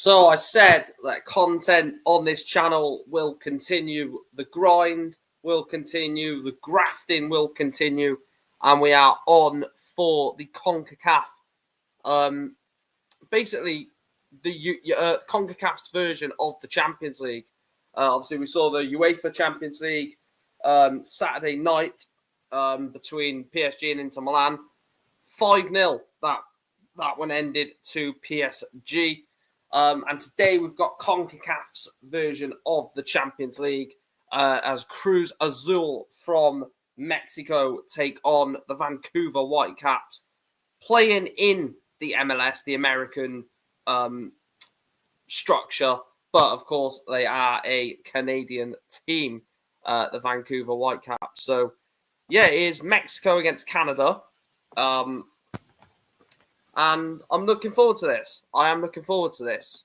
So I said that content on this channel will continue. The grind will continue. The grafting will continue. And we are on for the CONCACAF. Basically, the CONCACAF's version of the Champions League. Obviously, we saw the UEFA Champions League Saturday night between PSG and Inter Milan. 5-0. That one ended to PSG. And today we've got CONCACAF's version of the Champions League as Cruz Azul from Mexico take on the Vancouver Whitecaps, playing in the MLS, the American structure. But, of course, they are a Canadian team, the Vancouver Whitecaps. So, yeah, it is Mexico against Canada. And I'm looking forward to this. I am looking forward to this.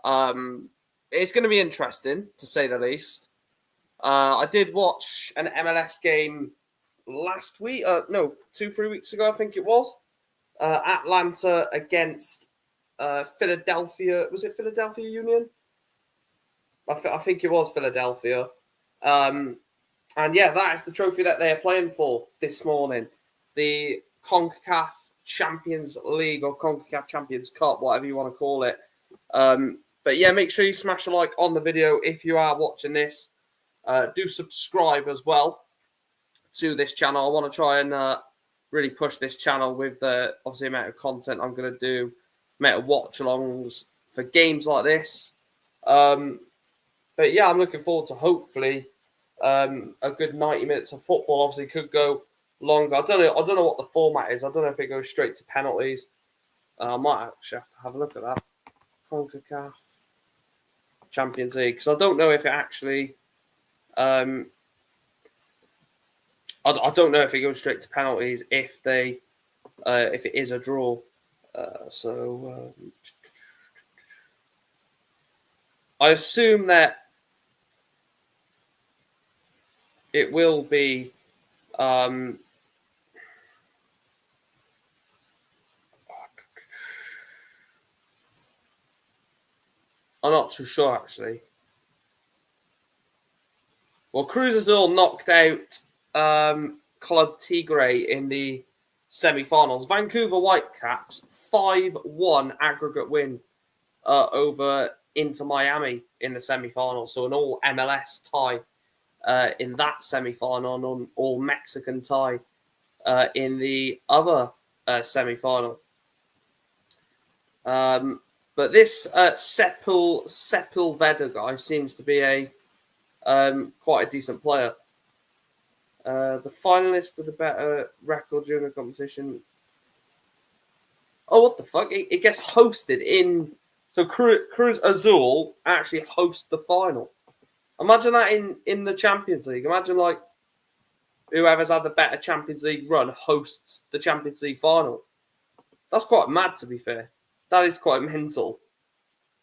It's going to be interesting, to say the least. I did watch an MLS game last week. 2-3 weeks ago, I think it was. Atlanta against Philadelphia. Was it Philadelphia Union? I think it was Philadelphia. And yeah, that is the trophy that they are playing for this morning. The CONCACAF Champions League or CONCACAF Champions Cup, whatever you want to call it. But yeah, make sure you smash a like on the video if you are watching this. Do subscribe as well to this channel. I want to try and really push this channel with the obviously amount of content I'm going to do, amount of watch-alongs for games like this. But yeah, I'm looking forward to hopefully a good 90 minutes of football. Obviously, could go longer. I don't know what the format is. I don't know if it goes straight to penalties. I might actually have to have a look at that. CONCACAF Champions League, because I don't know if it actually. I don't know if it goes straight to penalties if it is a draw. I assume that it will be. I'm not too sure, actually. Well, Cruz Azul knocked out Club Tigre in the semi-finals. Vancouver Whitecaps, 5-1 aggregate win over Inter Miami in the semi-finals. So an all-MLS tie in that semi-final and an all-Mexican tie in the other semi-final. But this Sepulveda guy seems to be a quite a decent player. The finalist with a better record during the competition. Oh, what the fuck? It gets hosted in... So Cruz Azul actually hosts the final. Imagine that in the Champions League. Imagine, like, whoever's had the better Champions League run hosts the Champions League final. That's quite mad, to be fair. That is quite mental.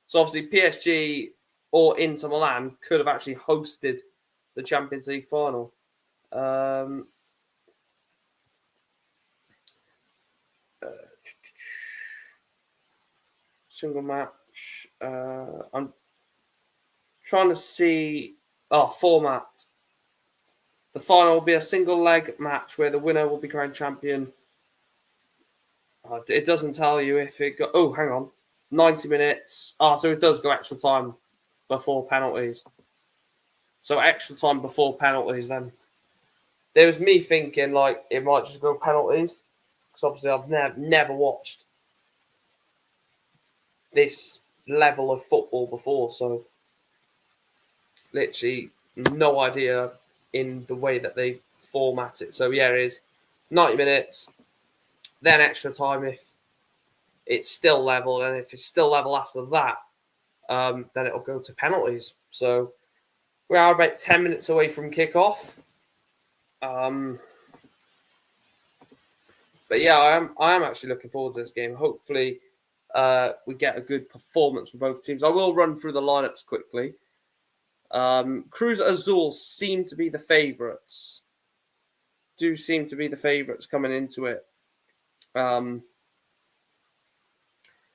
So, obviously, PSG or Inter Milan could have actually hosted the Champions League final. Single match. I'm trying to see... format. The final will be a single leg match where the winner will be crowned champion. It doesn't tell you if it got... Oh, hang on. 90 minutes. So it does go extra time before penalties. So extra time before penalties then. There was me thinking, like, it might just go penalties. Because obviously I've never watched this level of football before. So literally no idea in the way that they format it. So yeah, it is 90 minutes. Then extra time if it's still level, and if it's still level after that, then it'll go to penalties. So we are about 10 minutes away from kickoff. But yeah, I am actually looking forward to this game. Hopefully, we get a good performance from both teams. I will run through the lineups quickly. Cruz Azul seem to be the favourites. Do seem to be the favourites coming into it.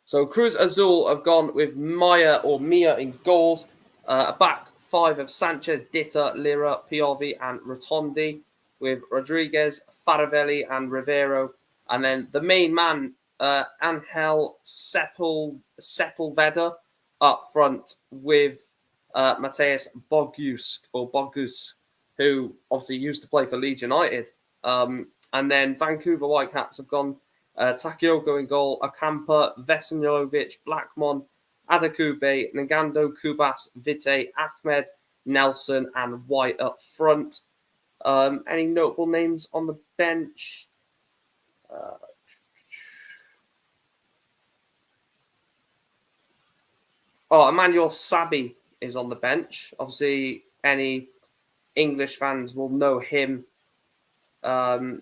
So Cruz Azul have gone with Mia in goals. A back five of Sanchez, Ditta, Lira, Piovi, and Rotondi, with Rodriguez, Faravelli, and Rivero. And then the main man, Angel Sepulveda, up front with Mateus Bogus, who obviously used to play for Leeds United. And then Vancouver Whitecaps have gone Takayoko in goal, Akampa, Vesinovic, Blackmon, Adakube, Nagando, Kubas, Vite, Ahmed, Nelson, and White up front. Any notable names on the bench? Emmanuel Sabi is on the bench. Obviously, any English fans will know him because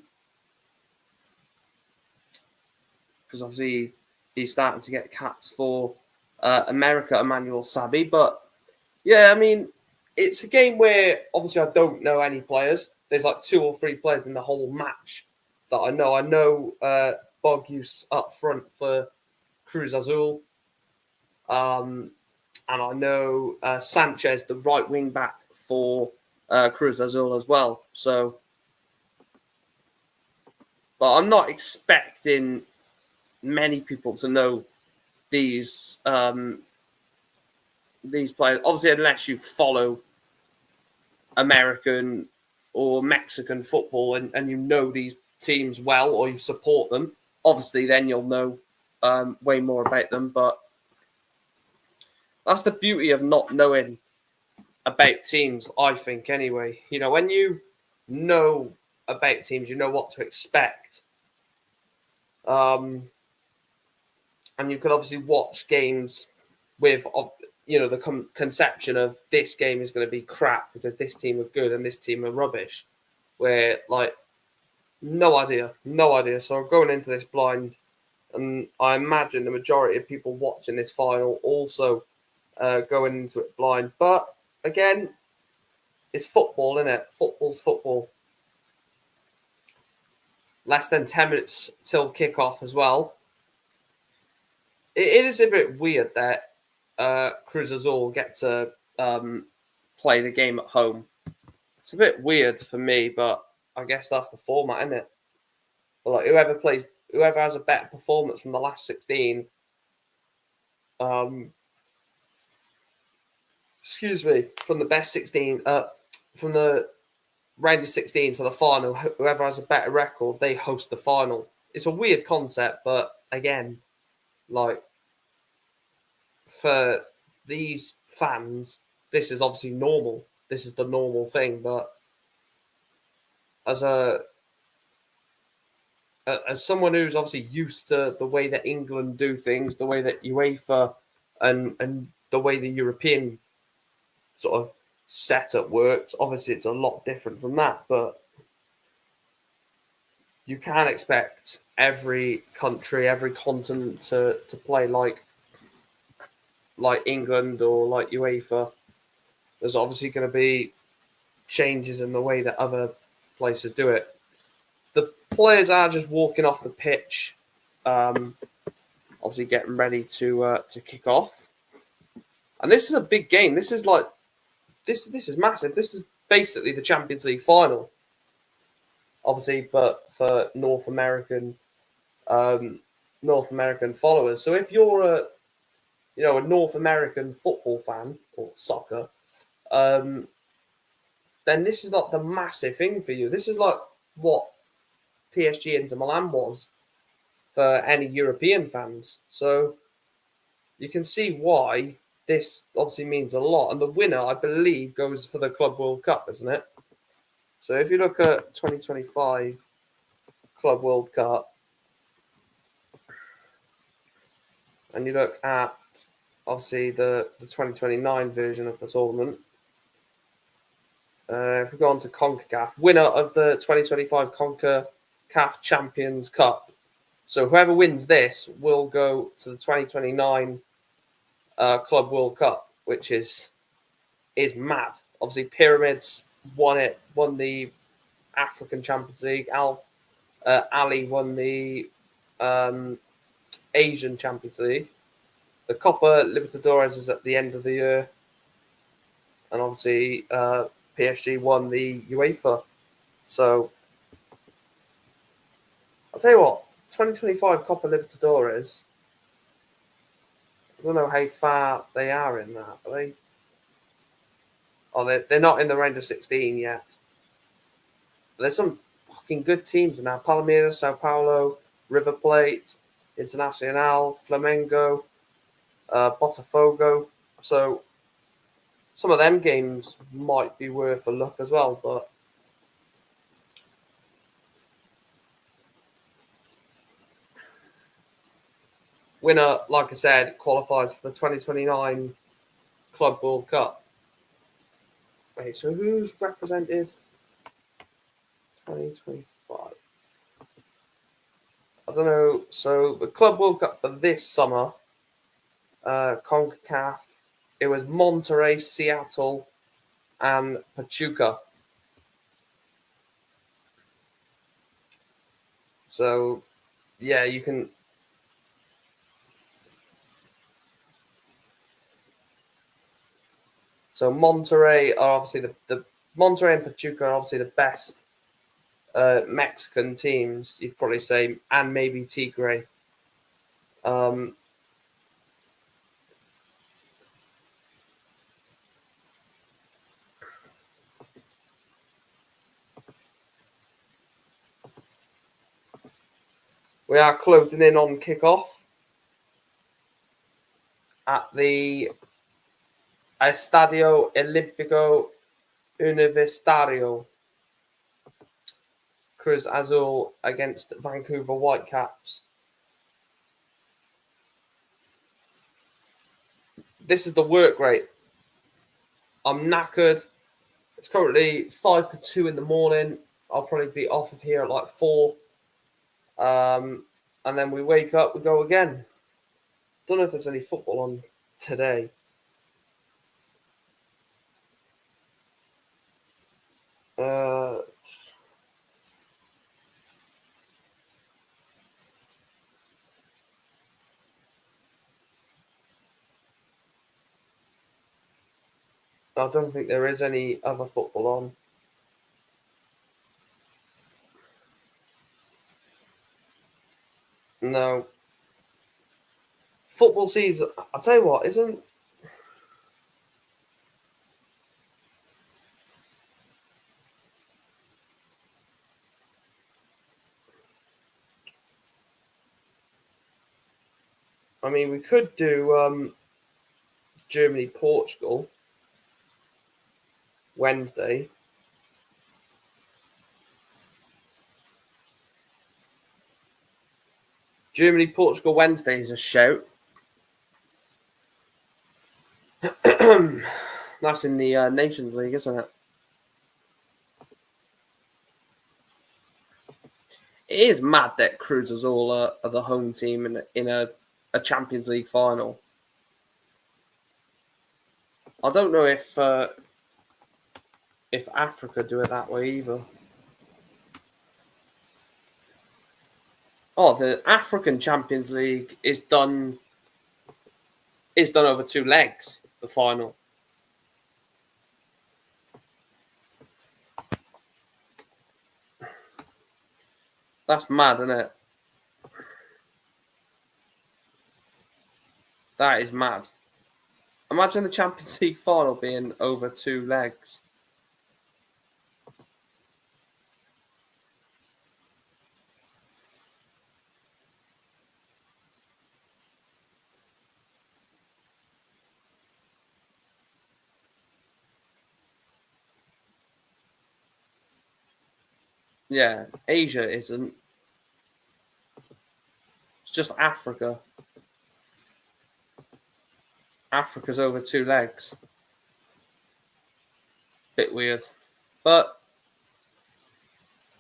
obviously he's starting to get caps for America, Emmanuel Sabi. But yeah, I mean, it's a game where obviously I don't know any players. There's like 2 or 3 players in the whole match that I know. I know Bogus up front for Cruz Azul. And I know Sanchez, the right wing back for Cruz Azul as well. So, but I'm not expecting many people to know these players. Obviously, unless you follow American or Mexican football and you know these teams well or you support them, obviously then you'll know way more about them. But that's the beauty of not knowing about teams, I think, anyway. You know, when you know about teams, you know what to expect. And you can obviously watch games with, the conception of this game is going to be crap because this team are good and this team are rubbish. Where, like, no idea. So going into this blind, and I imagine the majority of people watching this final also going into it blind. But again, it's football, isn't it? Football's football. Less than 10 minutes till kickoff as well. It is a bit weird that Cruz Azul get to play the game at home. It's a bit weird for me, but I guess that's the format, isn't it? But like whoever has a better performance from the last 16, from the best 16, from the round of 16 to the final, whoever has a better record, they host the final. It's a weird concept, but again, like, for these fans, this is obviously normal. This is the normal thing, but as someone who's obviously used to the way that England do things, the way that UEFA and the way the European sort of setup works, obviously it's a lot different from that, but you can't expect every country, every continent to play like England or like UEFA. There's obviously going to be changes in the way that other places do it. The players are just walking off the pitch, obviously getting ready to kick off. And this is a big game. This is like this is massive. This is basically the Champions League final, obviously, but for North American followers. So if you're a North American football fan or soccer, then this is like the massive thing for you. This is like what PSG Inter Milan was for any European fans. So you can see why this obviously means a lot. And the winner, I believe, goes for the Club World Cup, isn't it? So if you look at 2025 Club World Cup and you look at obviously the 2029 version of the tournament, if we go on to CONCACAF, winner of the 2025 CONCACAF Champions Cup. So whoever wins this will go to the 2029 Club World Cup, which is mad. Obviously, Pyramids won the African Champions League. Ali won the Asian Champions League. The Copa Libertadores is at the end of the year. And obviously, PSG won the UEFA. So, I'll tell you what, 2025 Copa Libertadores, I don't know how far they are in that, are they? Oh, they're not in the round of 16 yet. But there's some fucking good teams now. Palmeiras, Sao Paulo, River Plate, Internacional, Flamengo, Botafogo. So some of them games might be worth a look as well. But winner, like I said, qualifies for the 2029 Club World Cup. Wait, so who's represented 2025? I don't know. So the Club World Cup for this summer, CONCACAF, it was Monterrey, Seattle, and Pachuca. So, yeah, you can. So Monterrey are obviously the Monterrey and Pachuca are obviously the best Mexican teams, you'd probably say, and maybe Tigre. We are closing in on kickoff at the Estadio Olímpico Universitario. Cruz Azul against Vancouver Whitecaps. This is the work rate. I'm knackered. It's currently 5 to 2 in the morning. I'll probably be off of here at like 4. And then we wake up, we go again. Don't know if there's any football on today. I don't think there is any other football on. No. Football season, I'll tell you what, isn't... I mean, we could do Germany-Portugal Wednesday. Germany-Portugal Wednesday is a shout. That's in the Nations League, isn't it? It is mad that Cruz Azul are the home team in a Champions League final. I don't know if Africa do it that way either. Oh, the African Champions League is done over 2 legs, the final. That's mad, isn't it? That is mad. Imagine the Champions League final being over 2 legs. Yeah, Asia isn't. It's just Africa. Africa's over 2 legs. Bit weird. But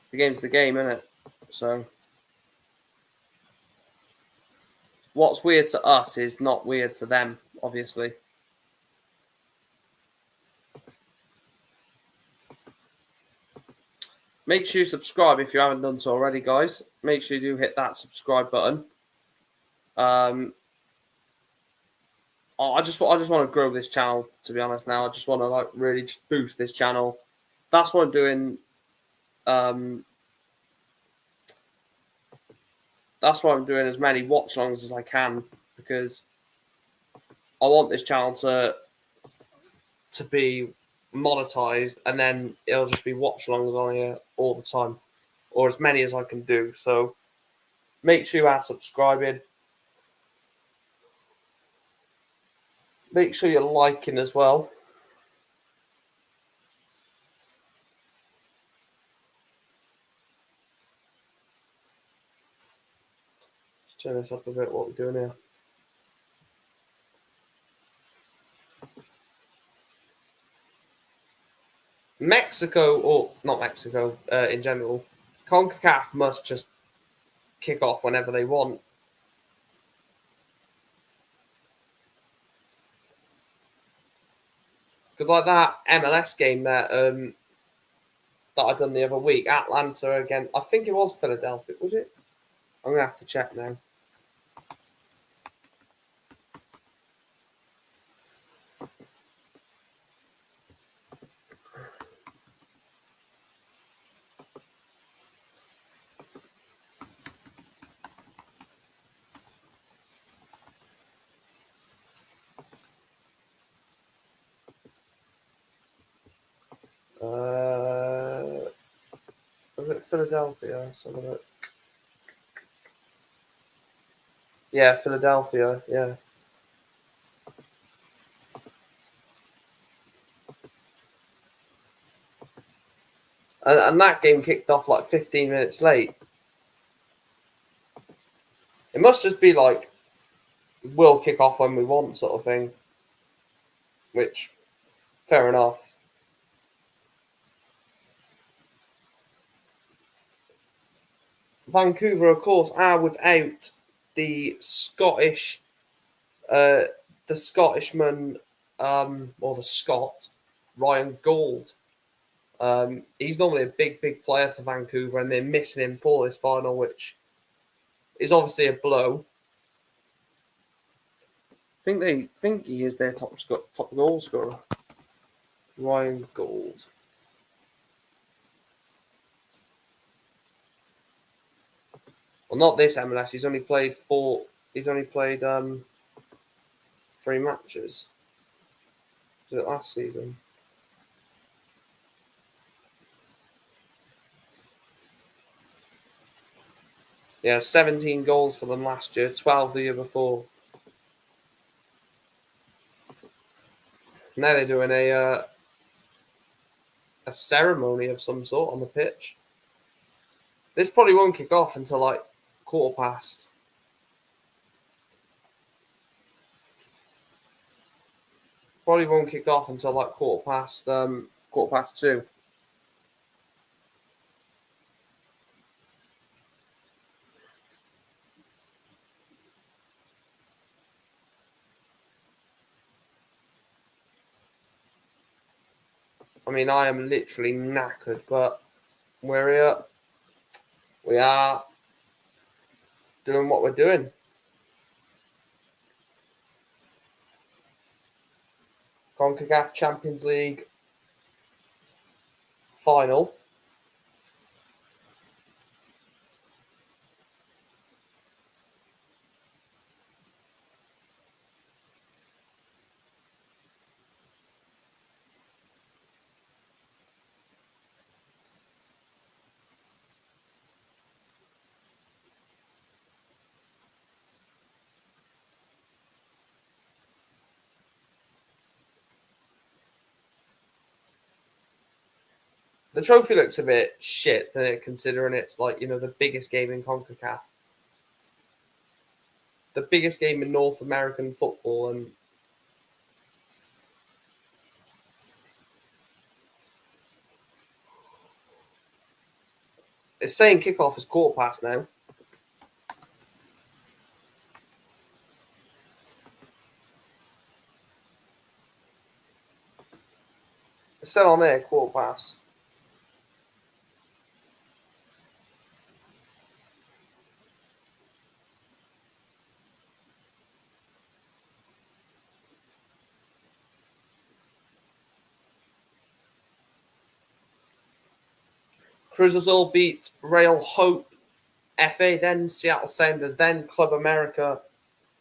the game's the game, isn't it? So what's weird to us is not weird to them, obviously. Make sure you subscribe if you haven't done so already, guys. Make sure you do hit that subscribe button. I just want to grow this channel. To be honest, now I just want to really just boost this channel. That's what I'm doing. That's why I'm doing as many watch longs as I can, because I want this channel to be monetized, and then it'll just be watch longs on here all the time, or as many as I can do. So make sure you are subscribing. Make sure you're liking as well. Let's turn this up a bit. What we're doing here. Mexico, or not Mexico, in general, CONCACAF must just kick off whenever they want. Because like that MLS game that I done the other week, Atlanta again. I think it was Philadelphia, was it? I'm gonna have to check now. Was it Philadelphia? Yeah, Philadelphia. Yeah. And that game kicked off like 15 minutes late. It must just be like, we'll kick off when we want sort of thing. Which, fair enough. Vancouver, of course, are without the Scottish, the Scottishman, or the Scot, Ryan Gould. He's normally a big player for Vancouver, and they're missing him for this final, which is obviously a blow. I think they think he is their top goal scorer, Ryan Gould. Well, not this MLS. He's only played 3 matches. Was it last season? Yeah, 17 goals for them last year, 12 the year before. Now they're doing a ceremony of some sort on the pitch. This probably won't kick off until like 1:15. Probably won't kick off until like 2:15. I mean, I am literally knackered, but we're here. We are doing what we're doing. CONCACAF Champions League final. The trophy looks a bit shit, doesn't it, considering it's like, the biggest game in CONCACAF. The biggest game in North American football, and it's saying kickoff is 1:15 now. It's said on there 1:15. Cruz Azul beat Real Hope FA, then Seattle Sounders, then Club America,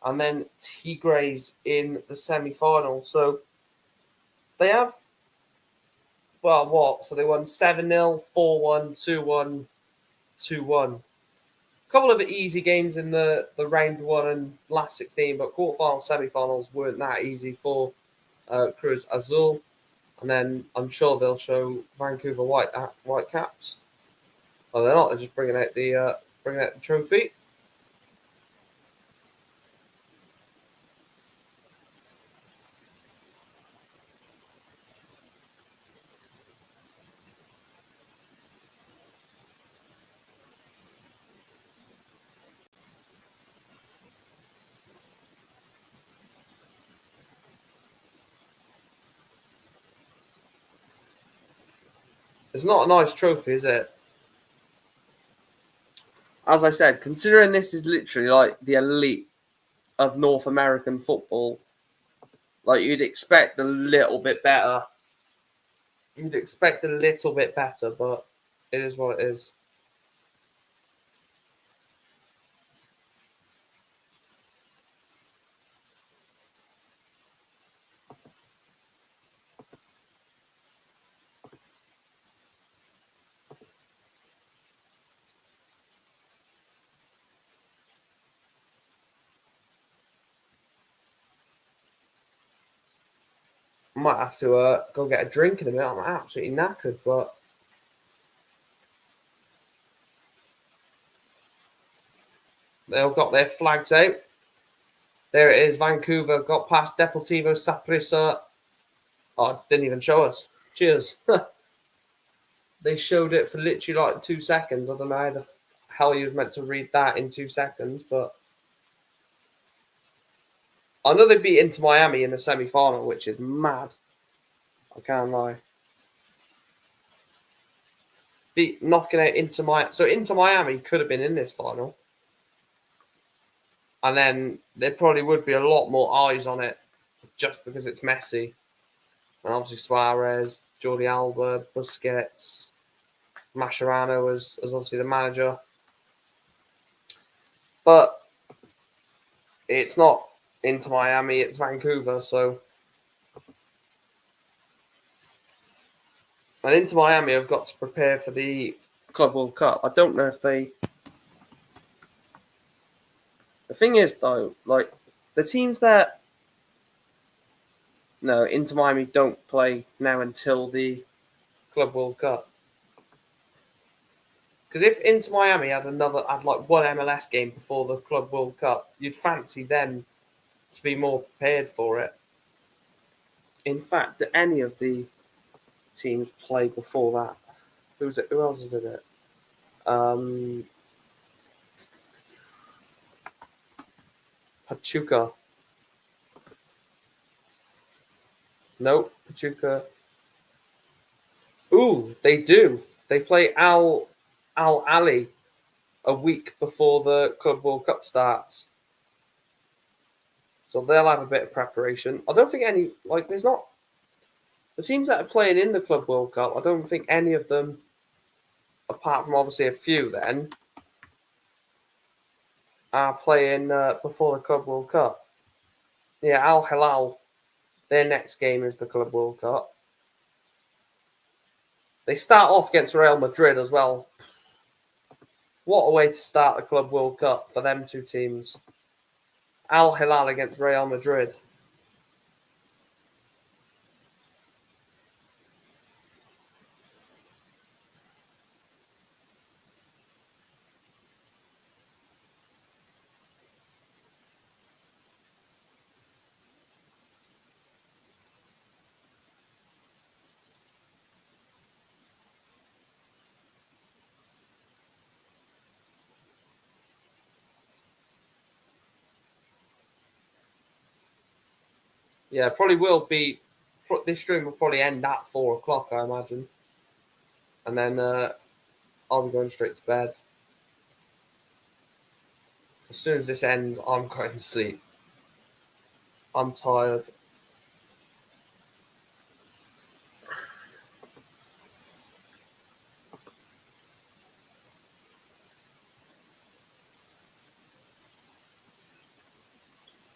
and then Tigres in the semi-final. So they have, well, what? So they won 7-0, 4-1, 2-1, 2-1. A couple of easy games in the round one and last 16, but quarterfinals, semi-finals weren't that easy for Cruz Azul. And then I'm sure they'll show Vancouver Whitecaps. Oh, they're not. They're just bringing out the trophy. It's not a nice trophy, is it? As I said, considering this is literally like the elite of North American football, like you'd expect a little bit better. You'd expect a little bit better, but it is what it is. I might have to go get a drink in a minute. I'm absolutely knackered, but they've got their flags out. There it is. Vancouver got past Deportivo Saprissa. Oh, didn't even show us. Cheers. They showed it for literally like 2 seconds. I don't know how the hell you was meant to read that in 2 seconds, but I know they beat Inter Miami in the semi-final, which is mad. I can't lie. Knocking out Inter Miami. So Inter Miami could have been in this final. And then there probably would be a lot more eyes on it just because it's Messi. And obviously Suarez, Jordi Alba, Busquets, Mascherano as obviously the manager. But it's not Inter Miami, it's Vancouver, so. And Inter Miami have got to prepare for the Club World Cup. I don't know if they. The thing is, though, like the teams that. No, Inter Miami don't play now until the Club World Cup. Because if Inter Miami had like one MLS game before the Club World Cup, you'd fancy them to be more prepared for it. In fact, do any of the teams play before that? Who else is in it? Pachuca. Nope, Pachuca. Ooh, they do. They play Al Ali a week before the Club World Cup starts. So they'll have a bit of preparation. I don't think there's not. The teams that are playing in the Club World Cup, I don't think any of them, apart from obviously a few then, are playing before the Club World Cup. Yeah, Al Hilal, their next game is the Club World Cup. They start off against Real Madrid as well. What a way to start the Club World Cup for them two teams. Al Hilal against Real Madrid. Yeah, probably will be. This stream will probably end at 4 o'clock, I imagine. And then I'll be going straight to bed. As soon as this ends, I'm going to sleep. I'm tired.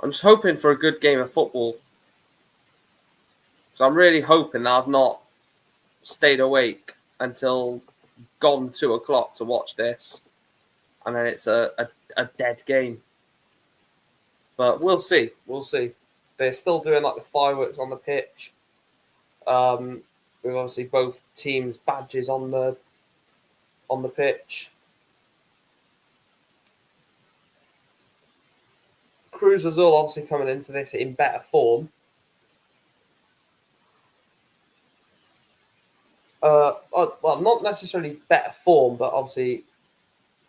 I'm just hoping for a good game of football. So I'm really hoping that I've not stayed awake until gone 2 o'clock to watch this, and then it's a dead game. But we'll see. We'll see. They're still doing like the fireworks on the pitch. With obviously both teams' badges on the pitch. Cruz Azul obviously coming into this in better form. Well, not necessarily better form, but obviously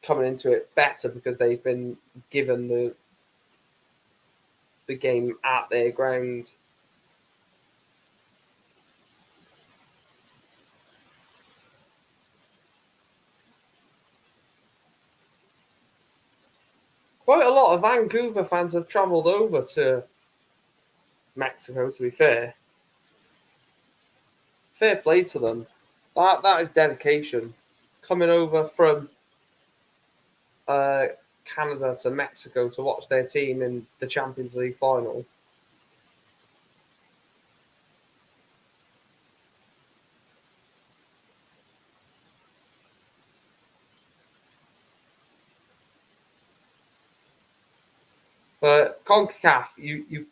coming into it better because they've been given the game at their ground. Quite a lot of Vancouver fans have travelled over to Mexico, to be fair. Fair play to them. That is dedication. Coming over from Canada to Mexico to watch their team in the Champions League final. But CONCACAF, you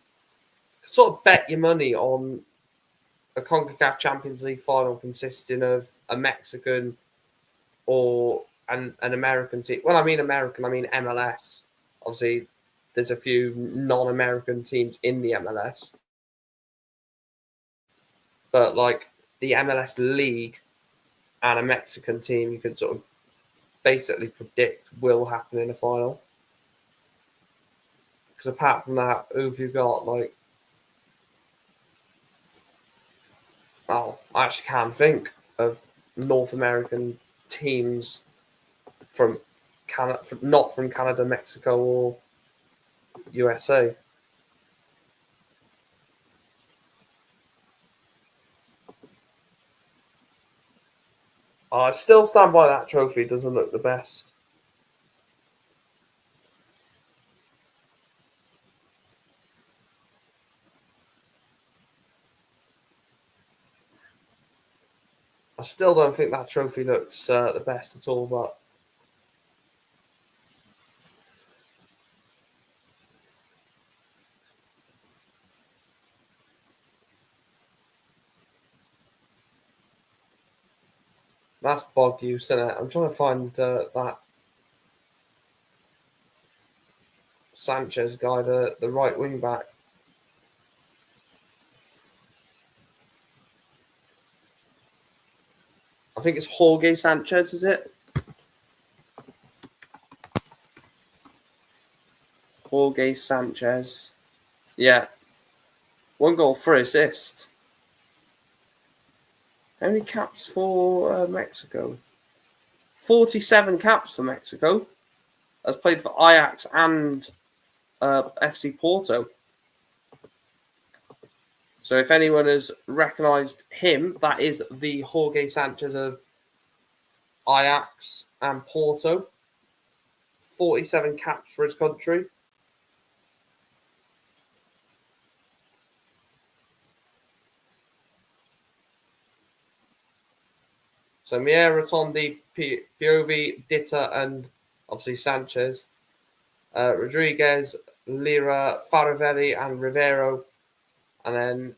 sort of bet your money on a CONCACAF Champions League final consisting of a Mexican or an American team. Well, I mean American, I mean MLS. Obviously, there's a few non-American teams in the MLS. But like the MLS League and a Mexican team, you can sort of basically predict will happen in a final. Because apart from that, who have you got? Like, oh, I actually can't think of North American teams from Canada, not from Canada, Mexico, or USA. I still stand by that trophy. Doesn't look the best. I still don't think that trophy looks the best at all, but that's bog use, isn't it? I'm trying to find that Sanchez guy, the right wing back. I think it's Jorge Sanchez, is it? Jorge Sanchez. Yeah. 1 goal, 3 assists. How many caps for Mexico? 47 caps for Mexico. Has played for Ajax and FC Porto. So if anyone has recognised him, that is the Jorge Sanchez of Ajax and Porto. 47 caps for his country. So Mier, Rotondi, Piovi, Ditta, and obviously Sanchez. Rodriguez, Lira, Faravelli, and Rivero. And then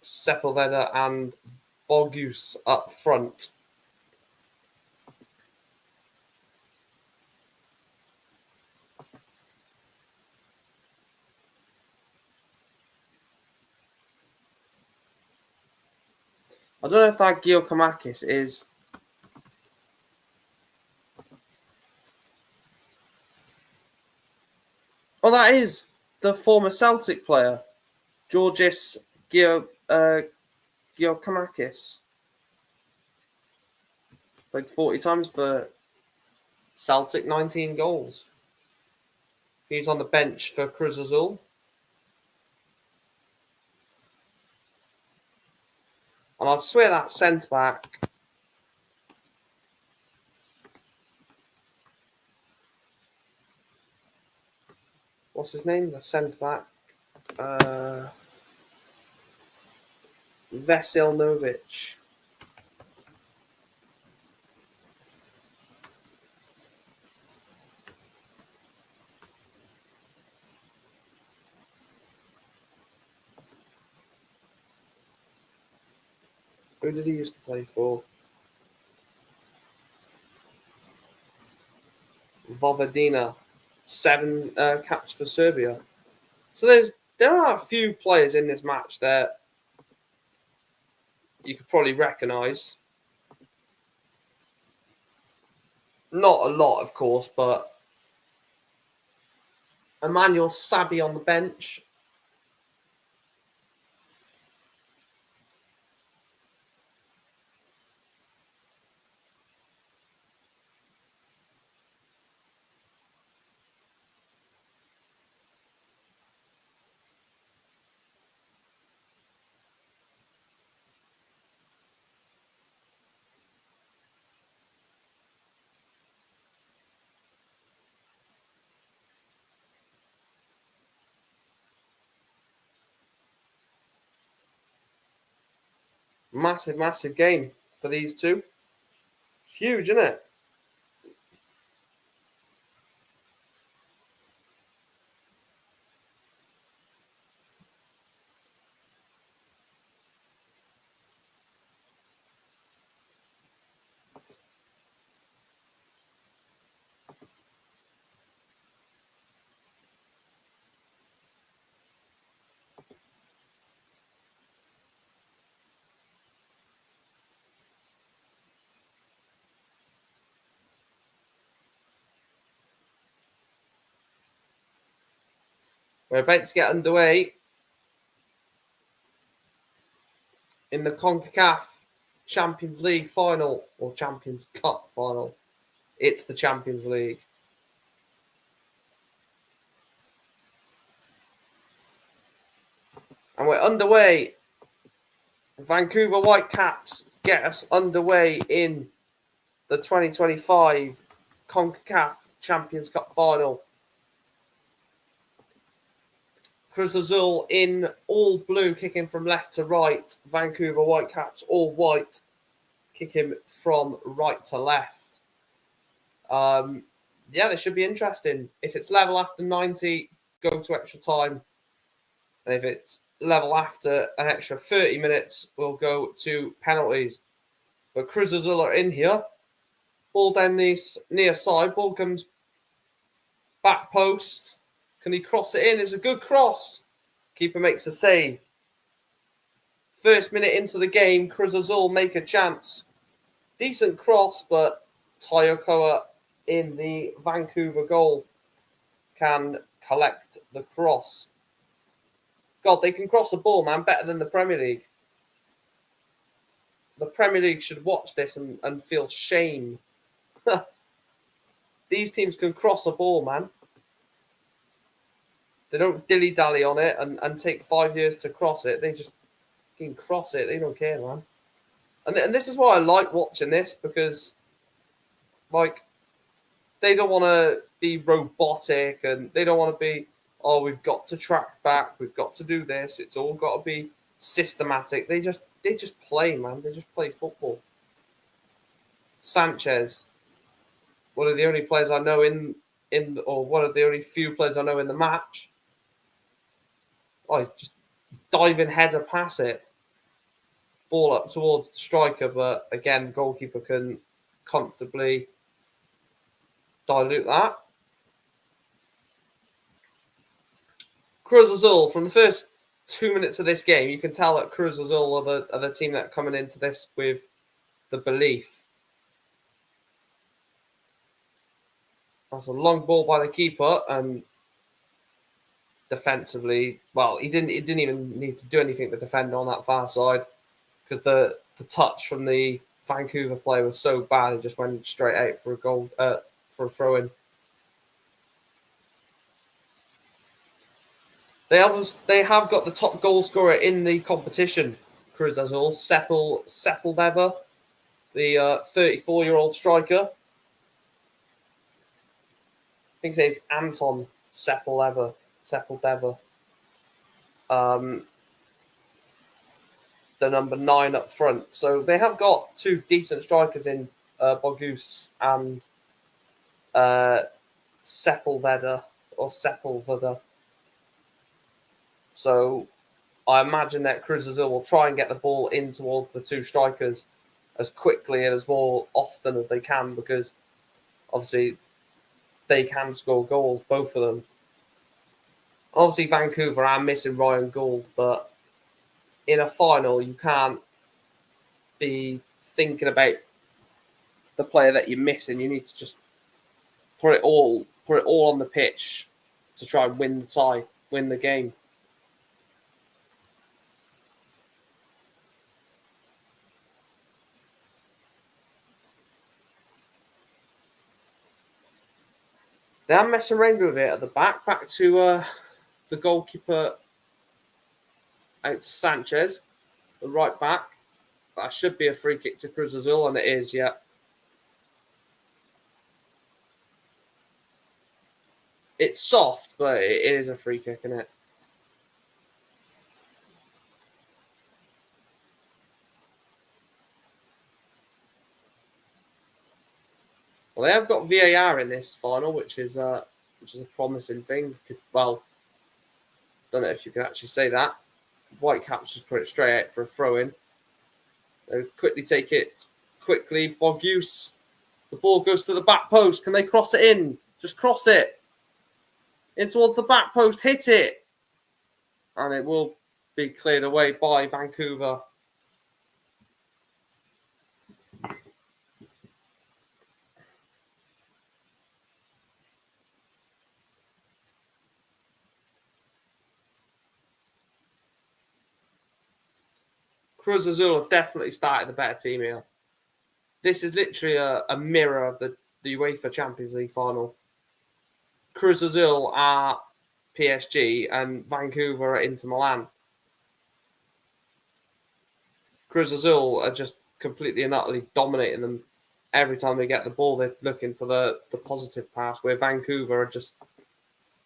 Sepulveda and Bogus up front. I don't know if that Giacomakis is. Oh, that is the former Celtic player, Georgis Giacomakis. Played 40 times for Celtic, 19 goals. He's on the bench for Cruz Azul. And I swear that centre back what's his name? The centre back. Veselinovic. Who did he used to play for? Vojvodina. 7 caps for Serbia. So there are a few players in this match that you could probably recognise. Not a lot, of course, but Emmanuel Sabi on the bench. Massive, massive game for these two. It's huge, isn't it? We're about to get underway in the CONCACAF Champions League final, or Champions Cup final. It's the Champions League. And we're underway. Vancouver Whitecaps get us underway in the 2025 CONCACAF Champions Cup final. Cruz Azul in all blue, kicking from left to right. Vancouver Whitecaps all white, kicking from right to left. Yeah, this should be interesting. If it's level after 90, go to extra time. And if it's level after an extra 30 minutes, we'll go to penalties. But Cruz Azul are in here. Ball down the near side. Ball comes back post. Can he cross it in? It's a good cross. Keeper makes a save. First minute into the game, Cruz Azul make a chance. Decent cross, but Tayokoa in the Vancouver goal can collect the cross. God, they can cross the ball, man, better than the Premier League. The Premier League should watch this and feel shame. These teams can cross a ball, man. They don't dilly-dally on it and take 5 years to cross it. They just can cross it. They don't care, man. And this is why I like watching this, because, like, they don't want to be robotic and they don't want to be, oh, we've got to track back, we've got to do this. It's all got to be systematic. They just play, man. They just play football. Sanchez, one of the only players I know or one of the only few players I know in the match. Oh, just diving header pass it. Ball up towards the striker, but again, goalkeeper can comfortably dilute that. Cruz Azul, from the first 2 minutes of this game, you can tell that Cruz Azul are the team that are coming into this with the belief. That's a long ball by the keeper, and defensively, well, he didn't even need to do anything to defend on that far side, because the touch from the Vancouver player was so bad, it just went straight out for a goal, for a throw-in. They have got the top goal scorer in the competition, Cruz Azul, Sepulveda, the 34-year-old striker. I think his name's Anton Sepulveda. Sepulveda. The number 9 up front. So they have got two decent strikers in Bogus and Sepulveda or Sepulveda. So I imagine that Cruz Azul will try and get the ball in towards the two strikers as quickly and as more often as they can, because obviously they can score goals, both of them. Obviously Vancouver are missing Ryan Gould, but in a final you can't be thinking about the player that you're missing. You need to just put it all on the pitch to try and win the tie, win the game. They are messing around with it at the back to the goalkeeper, out to Sanchez, the right back. That should be a free kick to Cruz Azul, and it is, yeah. It's soft, but it is a free kick, isn't it? Well, they have got VAR in this final, which is a promising thing. Well, don't know if you can actually say that. Whitecaps just put it straight out for a throw-in. They quickly take it. Quickly, Bogus. The ball goes to the back post. Can they cross it in? Just cross it. In towards the back post. Hit it. And it will be cleared away by Vancouver. Cruz Azul have definitely started the better team here. This is literally a mirror of the UEFA Champions League final. Cruz Azul are PSG and Vancouver are Inter Milan. Cruz Azul are just completely and utterly dominating them. Every time they get the ball, they're looking for the positive pass, where Vancouver are just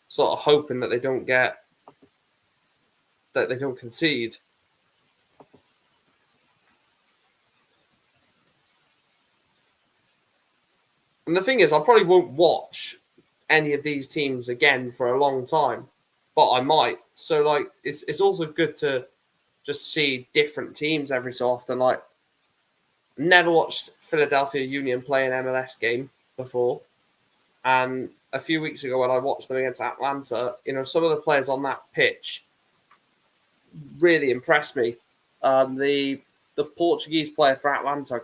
sort of hoping that they don't concede. And the thing is, I probably won't watch any of these teams again for a long time, but I might. So, like, it's also good to just see different teams every so often. Like, never watched Philadelphia Union play an MLS game before, and a few weeks ago when I watched them against Atlanta, some of the players on that pitch really impressed me. The Portuguese player for Atlanta, I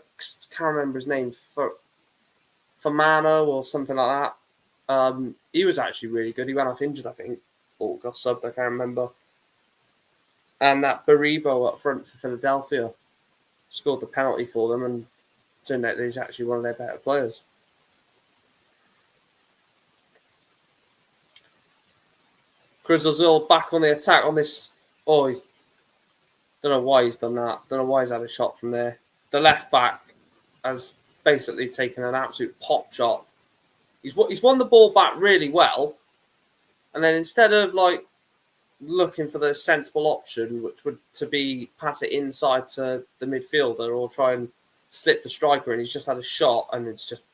can't remember his name, Famano or something like that. He was actually really good. He went off injured, I think, or got subbed, I can't remember. And that Baribo up front for Philadelphia scored the penalty for them, and turned out that he's actually one of their better players. Cruz Azul back on the attack on this. Oh, don't know why he's done that. Don't know why he's had a shot from there. The left back has basically taken an absolute pop shot. He's won the ball back really well, and then instead of like looking for the sensible option, which would to be pass it inside to the midfielder or try and slip the striker, and he's just had a shot, and it's just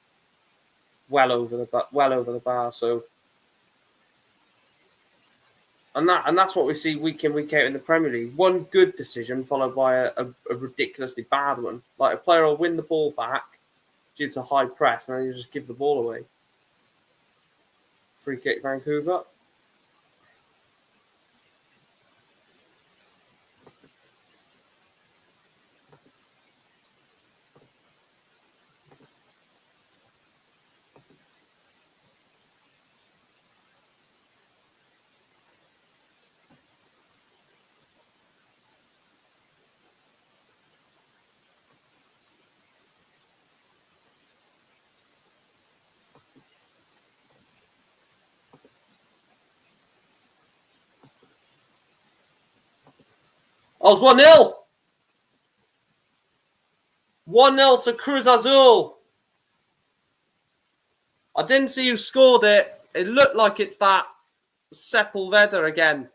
well over the bar. So, and that's what we see week in, week out in the Premier League. One good decision followed by a ridiculously bad one. Like, a player will win the ball back due to high press, and then you just give the ball away. Free kick, Vancouver. Oh, it's 1-0. 1-0 to Cruz Azul. I didn't see who scored it. It looked like it's that Sepulveda again.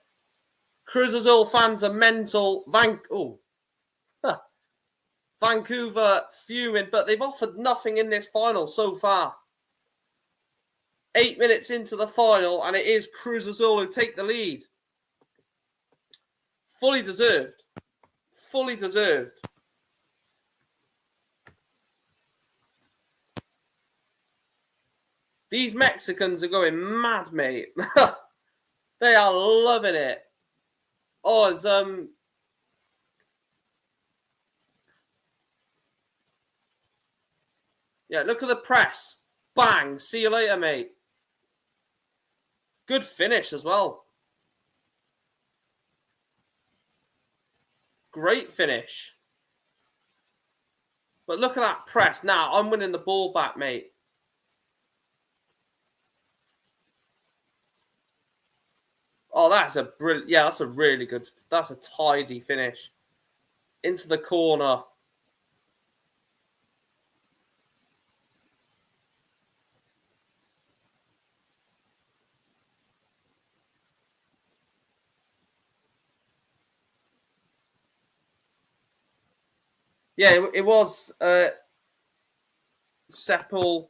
Cruz Azul fans are mental. Vancouver fuming, but they've offered nothing in this final so far. 8 minutes into the final, and it is Cruz Azul who take the lead. Fully deserved. Fully deserved. These Mexicans are going mad, mate. They are loving it. Oh, it's yeah, look at the press. Bang. See you later, mate. Good finish as well. Great finish. But look at that press. Now, I'm winning the ball back, mate. Oh, that's a brilliant. Yeah, that's a really good. That's a tidy finish. Into the corner. Yeah, it was Sepulveda.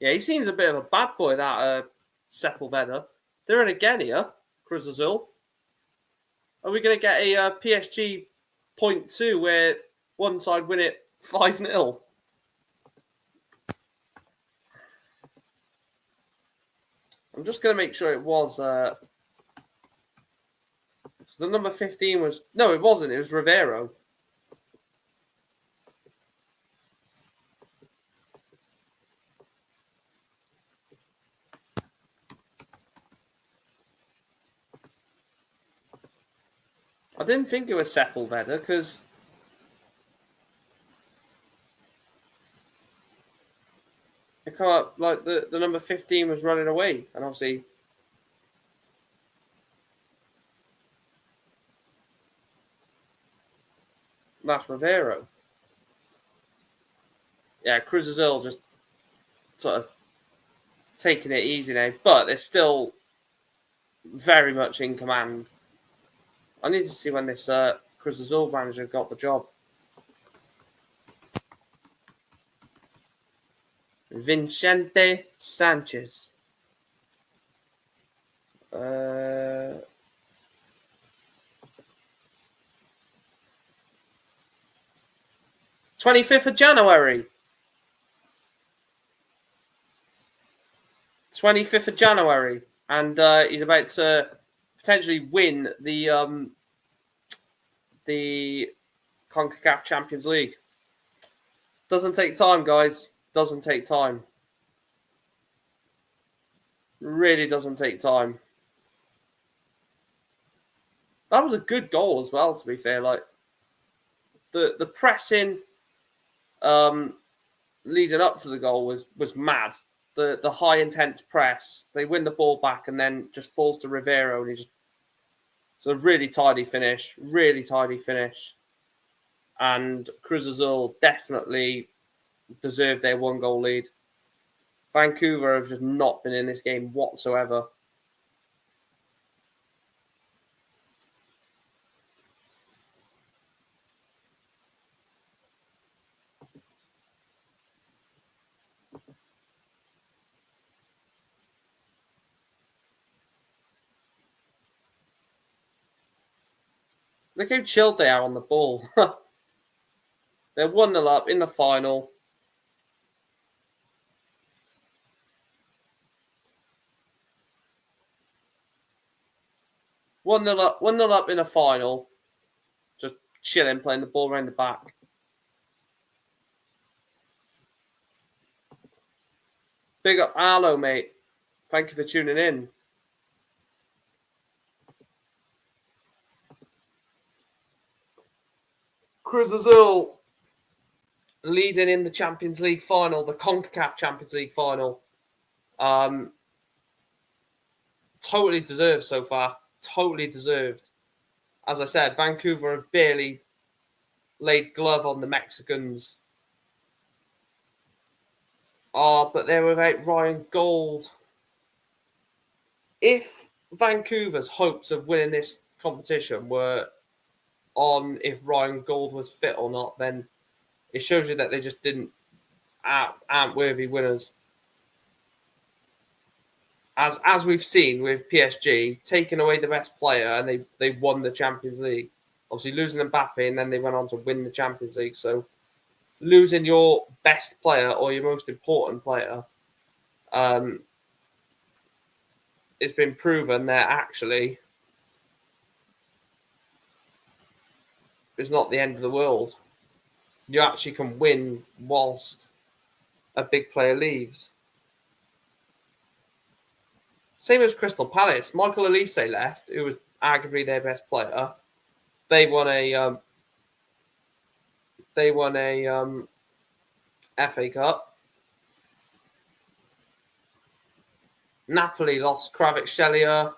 Yeah, he seems a bit of a bad boy, that Sepulveda. They're in again here, Cruz Azul. Are we going to get a PSG 0.2 where one side win it 5-0? I'm just going to make sure it was... the number 15 was... No, it wasn't. It was Rivero. I didn't think it was Sepulveda because... It come up like the number 15 was running away. And obviously... That's Rivero. Yeah, Cruz Azul just sort of taking it easy now. But they're still very much in command. I need to see when this Cruz Azul manager got the job. Vicente Sanchez. 25th of January. 25th of January. And he's about to potentially win the CONCACAF Champions League. Doesn't take time, guys. Doesn't take time. Really doesn't take time. That was a good goal as well, to be fair. Like the pressing leading up to the goal was mad. The high intense press. They win the ball back and then just falls to Rivero, and it's a really tidy finish. Really tidy finish. And Cruz Azul definitely deserved their 1-goal lead. Vancouver have just not been in this game whatsoever. Look how chilled they are on the ball. They're 1-0 up in the final. One nil up in a final. Just chilling, playing the ball around the back. Big up Arlo, mate. Thank you for tuning in. Cruz Azul leading in the Champions League final, the CONCACAF Champions League final. Totally deserved so far. Totally deserved. As I said, Vancouver have barely laid glove on the Mexicans. Oh, but they were without Ryan Gold. If Vancouver's hopes of winning this competition were on if Ryan Gold was fit or not, then it shows you that they just aren't worthy winners. As we've seen with PSG, taking away the best player and they won the Champions League. Obviously losing Mbappe and then they went on to win the Champions League. So losing your best player or your most important player, it's been proven that actually it's not the end of the world. You actually can win whilst a big player leaves. Same as Crystal Palace. Michael Elise left, who was arguably their best player. They won a FA Cup. Napoli lost Kvaratskhelia,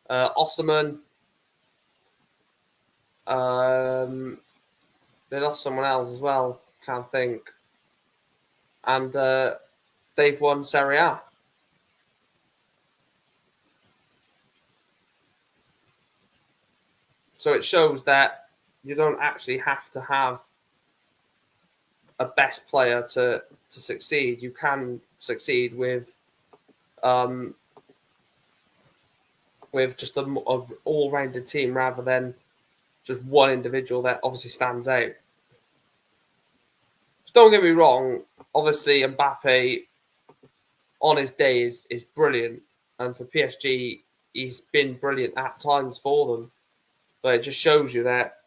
Osman. They lost someone else as well. Can't think. And they've won Serie A. So it shows that you don't actually have to have a best player to succeed. You can succeed with just an all-rounded team rather than just one individual that obviously stands out. Just don't get me wrong. Obviously, Mbappe on his day is brilliant, and for PSG, he's been brilliant at times for them. But it just shows you that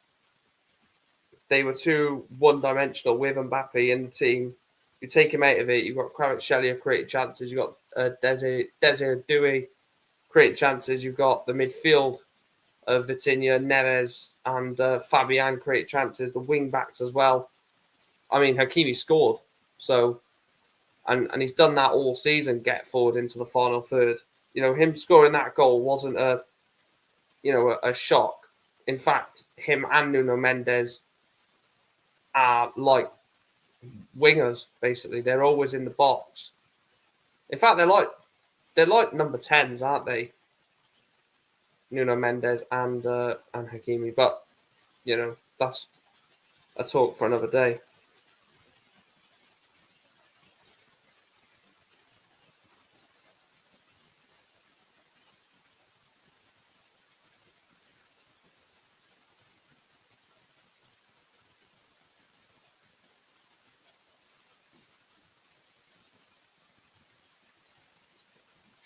they were too one-dimensional with Mbappe in the team. You take him out of it, you've got Kvaratskhelia creating chances, you've got Desiree Doué creating chances, you've got the midfield of Vitinha, Neves, and Fabian create chances, the wing-backs as well. I mean, Hakimi scored, so and he's done that all season, get forward into the final third. You know, him scoring that goal wasn't a shock. In fact, him and Nuno Mendes are like wingers, basically. They're always in the box. In fact, they're like number 10s, aren't they? Nuno Mendes and Hakimi. But, you know, that's a talk for another day.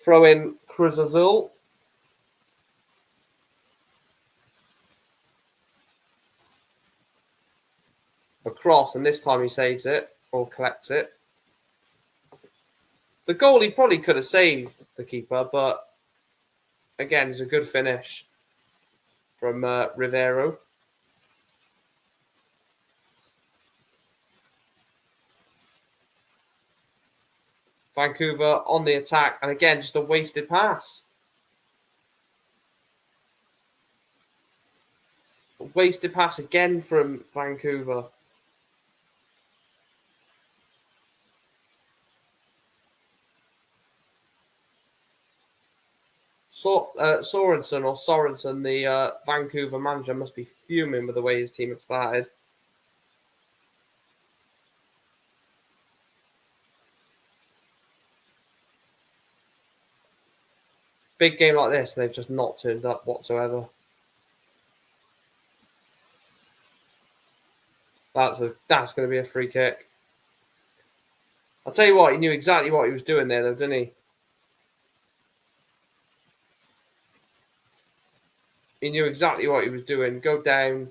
Throw in Cruz Azul. A cross, and this time he saves it or collects it. The goal he probably could have saved the keeper, but again, it's a good finish from Rivero. Vancouver on the attack, and again, just a wasted pass. A wasted pass again from Vancouver. Sorensen, the Vancouver manager, must be fuming with the way his team had started. Big game like this, they've just not turned up whatsoever. That's going to be a free kick. I'll tell you what, he knew exactly what he was doing there, though, didn't he? He knew exactly what he was doing. Go down.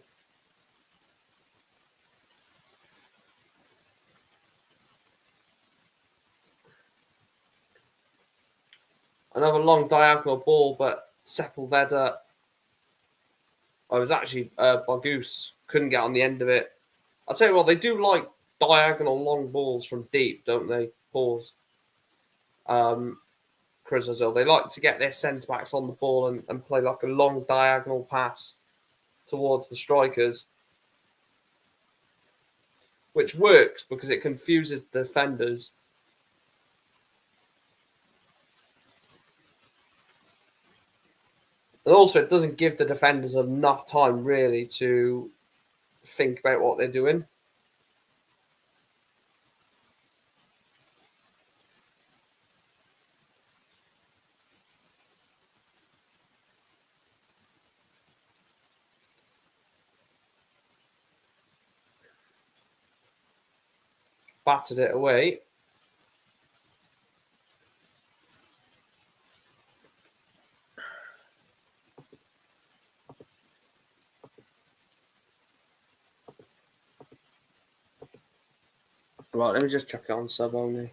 Another long diagonal ball, but Sepulveda. I was actually Bogus couldn't get on the end of it. I'll tell you what, they do like diagonal long balls from deep, don't they? Pause. Cruz Azul. They like to get their centre backs on the ball and play like a long diagonal pass towards the strikers. which works because it confuses the defenders. And also, it doesn't give the defenders enough time, really, to think about what they're doing. Battered it away. Right, let me just check it on sub only.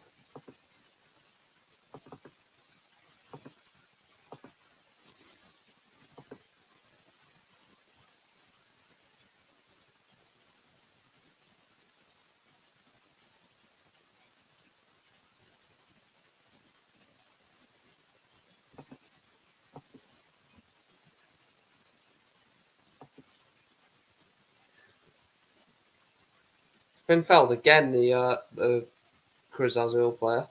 Been fouled again, the Cruz Azul player.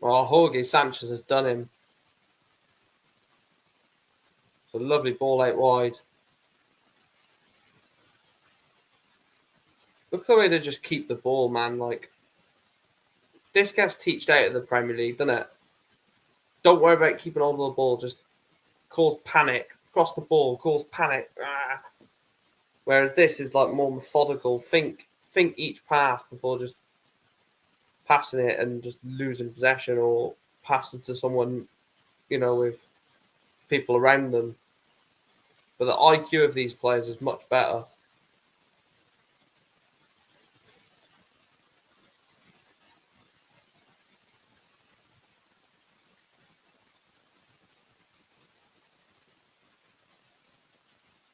Oh, Jorge Sanchez has done him. It's a lovely ball out wide. Look at the way they just keep the ball, man. Like, this gets teached out of the Premier League, doesn't it? Don't worry about keeping hold of the ball. Just cause panic. Cross the ball, cause panic. Ah. Whereas this is like more methodical. Think each pass before just passing it and just losing possession or passing to someone, with people around them. But the IQ of these players is much better.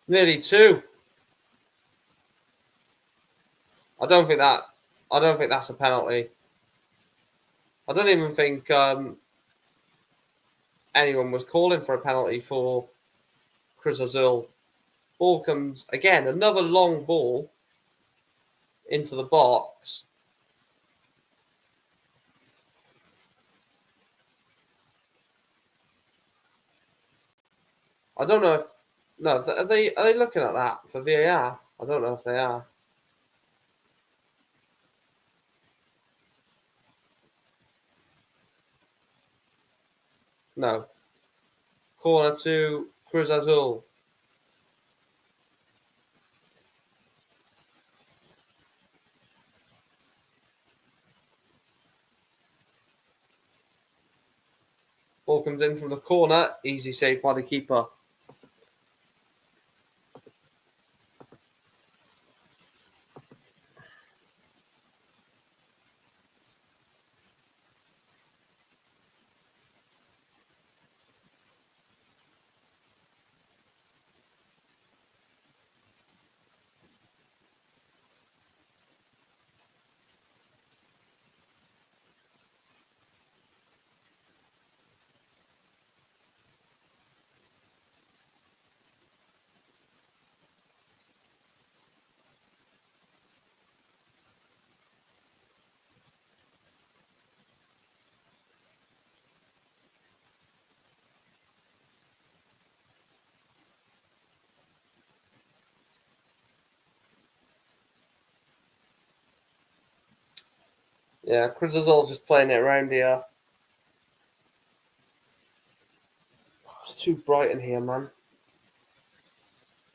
Nearly 2. I don't think that's a penalty. I don't even think anyone was calling for a penalty for Cruz Azul. Ball comes again, another long ball into the box. I don't know if are they looking at that for VAR? I don't know if they are. No. Corner to Cruz Azul. Ball comes in from the corner. Easy save by the keeper. Yeah, Cruz Azul just playing it around here. It's too bright in here, man.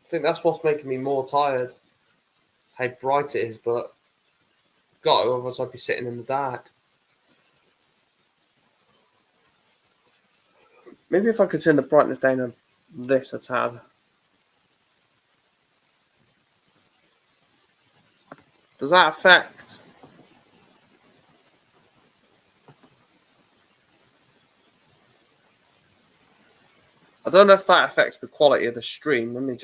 I think that's what's making me more tired. How bright it is, but got to, otherwise I'd be sitting in the dark. Maybe if I could turn the brightness down on this a tad. Does that affect? I don't know if that affects the quality of the stream. Let me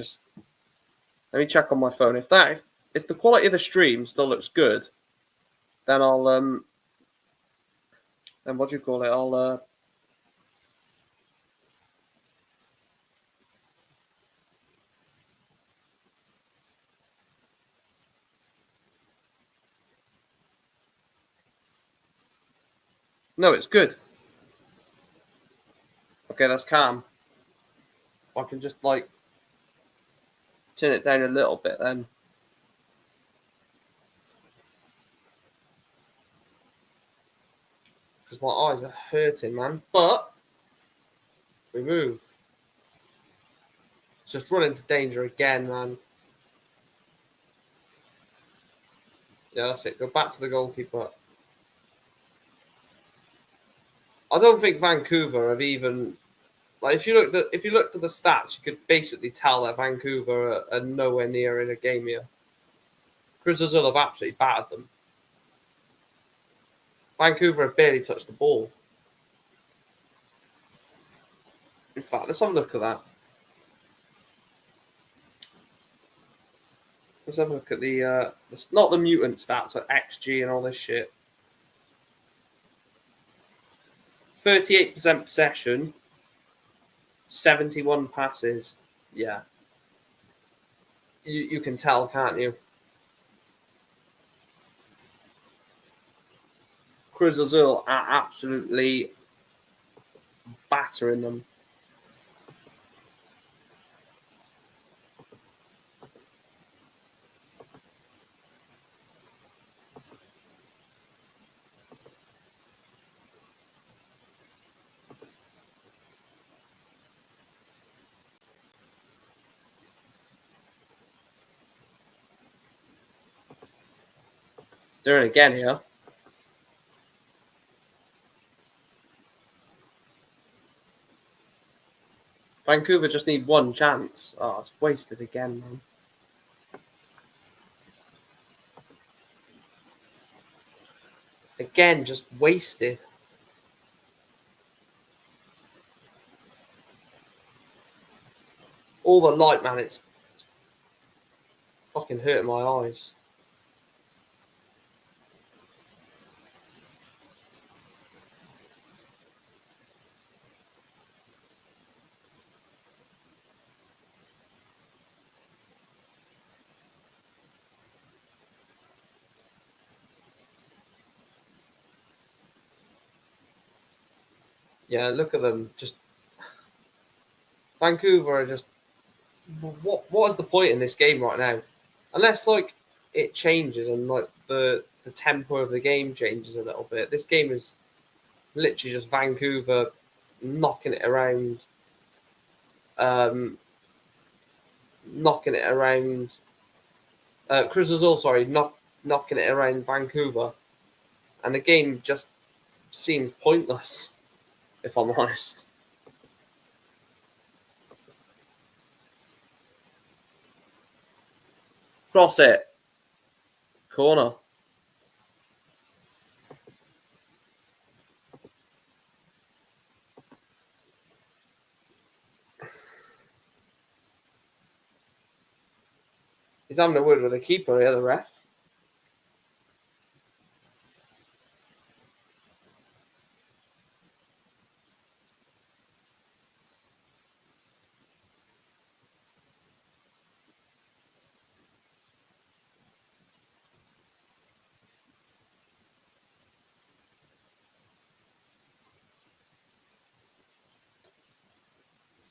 check on my phone. If the quality of the stream still looks good, then I'll then what do you call it? No, it's good. Okay, that's calm. I can just like turn it down a little bit then. Because my eyes are hurting, man. But we move. Just run into danger again, man. Yeah, that's it. Go back to the goalkeeper. I don't think Vancouver have even like if you looked at the stats, you could basically tell that Vancouver are nowhere near in a game here. Cruz Azul have absolutely battered them. Vancouver have barely touched the ball. In fact, let's have a look at that. Let's have a look at the not the mutant stats, like XG and all this shit. 38% possession, 71 passes. Yeah. You can tell, can't you? Cruz Azul are absolutely battering them. Doing it again here. Vancouver just need one chance. Oh, it's wasted again, man. Again, just wasted. All the light, man, it's fucking hurting my eyes. Yeah, look at them. Just Vancouver are just. What is the point in this game right now? Unless like it changes and like the tempo of the game changes a little bit. This game is literally just Vancouver knocking it around. Knocking it around. Cruz Azul, sorry, knocking it around Vancouver, and the game just seems pointless, if I'm honest. Cross it. Corner. He's having a word with the keeper here, the ref.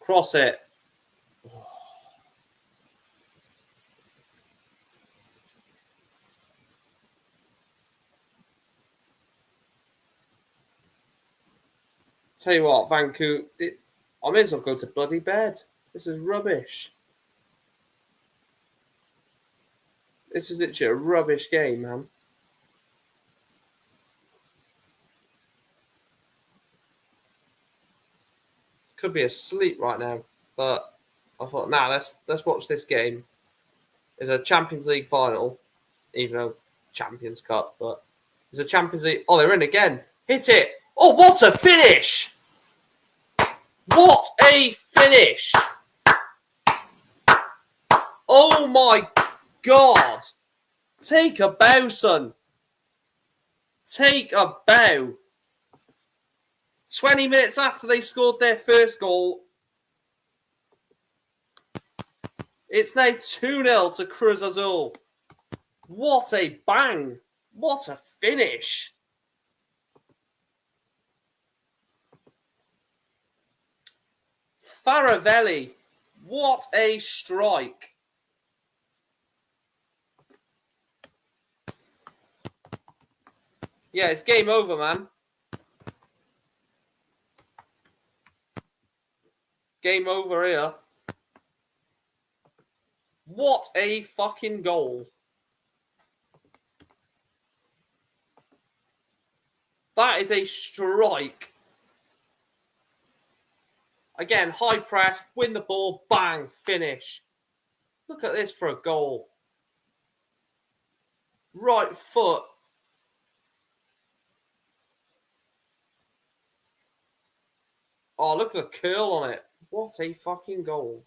Cross it. Tell you what, Vancouver, I may as well go to bloody bed. This is rubbish. This is literally a rubbish game, man. Could be asleep right now, but I thought, nah, let's watch this game. It's a Champions League final, even though Champions Cup, but it's a Champions League. Oh, they're in again. Hit it. Oh, what a finish! What a finish! Oh my God! Take a bow, son. Take a bow. 20 minutes after they scored their first goal, it's now 2-0 to Cruz Azul. What a bang! What a finish! Faravelli. What a strike. Yeah, it's game over, man. Game over here. What a fucking goal. That is a strike. Again, high press, win the ball, bang, finish. Look at this for a goal. Right foot. Oh, look at the curl on it. What a fucking goal.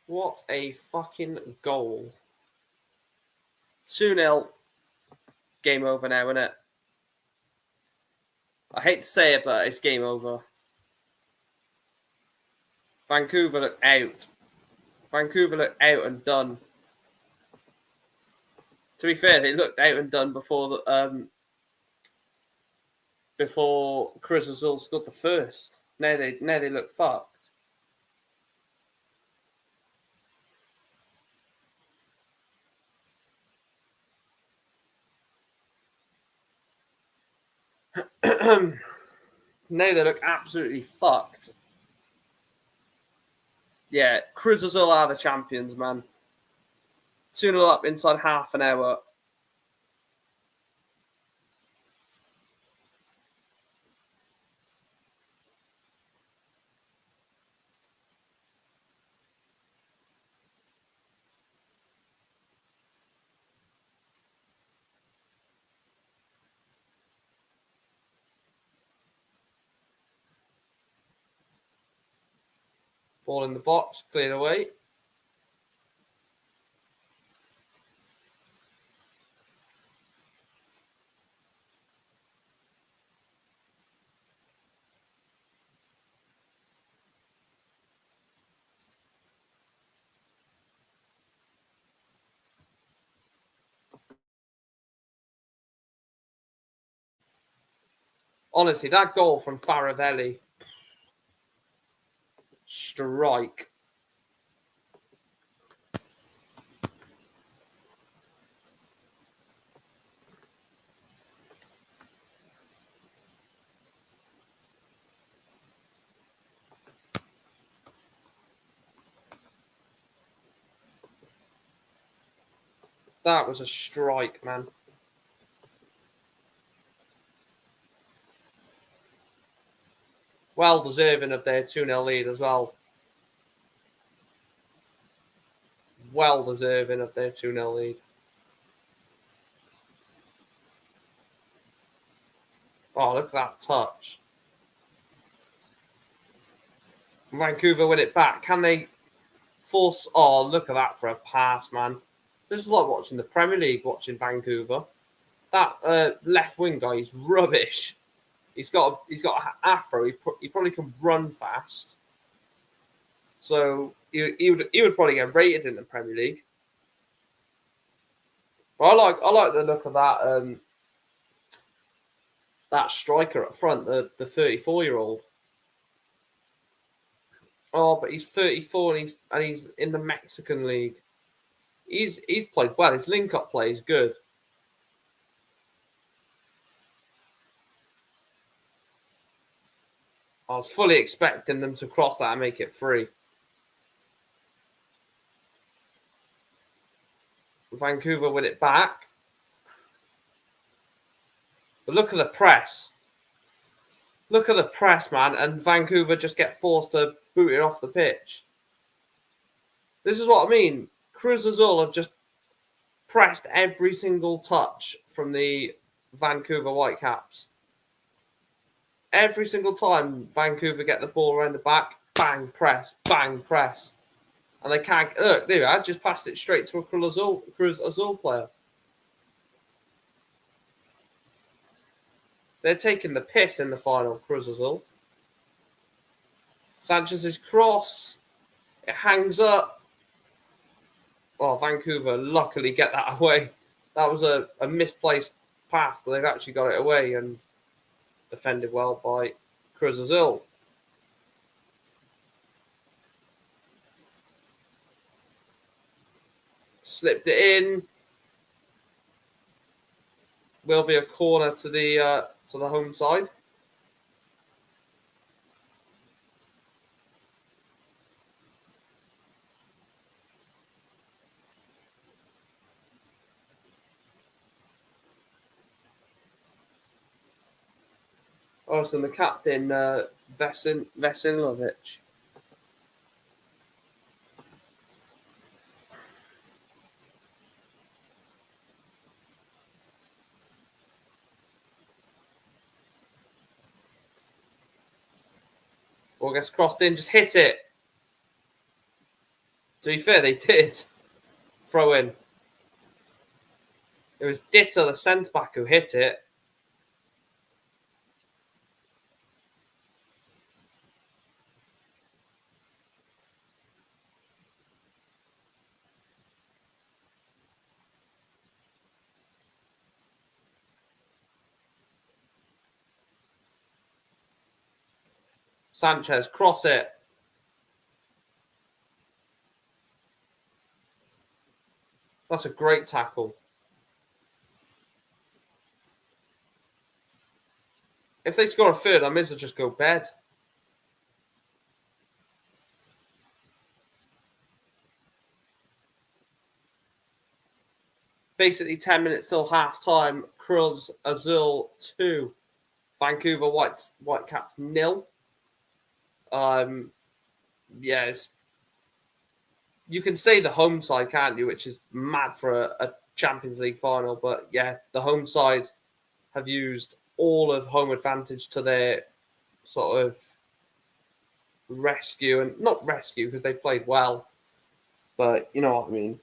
What a fucking goal. 2-0. Game over now, isn't it? I hate to say it, but it's game over. Vancouver look out. Vancouver looked out and done. To be fair, they looked out and done before Cruz Azul scored the first. Now they look fucked. Now they look absolutely fucked. Yeah, Cruz Azul are the champions, man. 2-0 up inside half an hour. Ball in the box, cleared away. Honestly, that goal from Faravelli. Strike. That was a strike, man. Well deserving of their 2-0 lead as well. Well deserving of their 2-0 lead. Oh, look at that touch. Vancouver win it back. Can they force... Oh, look at that for a pass, man. This is like watching the Premier League, watching Vancouver. That left wing guy is rubbish. He's got an afro. He probably can run fast. So he would probably get rated in the Premier League. But I like the look of that striker up front, the 34-year-old. Oh, but he's 34 and he's in the Mexican league. He's played well. His link-up play is good. I was fully expecting them to cross that and make it free. Vancouver win it back. But look at the press. Look at the press, man. And Vancouver just get forced to boot it off the pitch. This is what I mean. Cruz Azul have just pressed every single touch from the Vancouver Whitecaps. Every single time Vancouver get the ball around the back, bang, press, bang, press. And they can't... Look, there I just passed it straight to a Cruz Azul player. They're taking the piss in the final, Cruz Azul. Sanchez's cross. It hangs up. Oh, Vancouver luckily get that away. That was a misplaced pass, but they've actually got it away. And defended well by Cruz Azul. Slipped it in. Will be a corner to the home side. Also, the captain, Vesinovic. Ball gets crossed in, just hit it. To be fair, they did throw in. It was Ditter, the centre-back, who hit it. Sanchez, cross it. That's a great tackle. If they score a third, I may as well just go bed. Basically, 10 minutes till half-time. Cruz Azul 2. Vancouver Whitecaps 0. Yes. You can say the home side, can't you? Which is mad for a Champions League final. But yeah, the home side have used all of home advantage to their sort of rescue. And not rescue because they played well. But you know what I mean.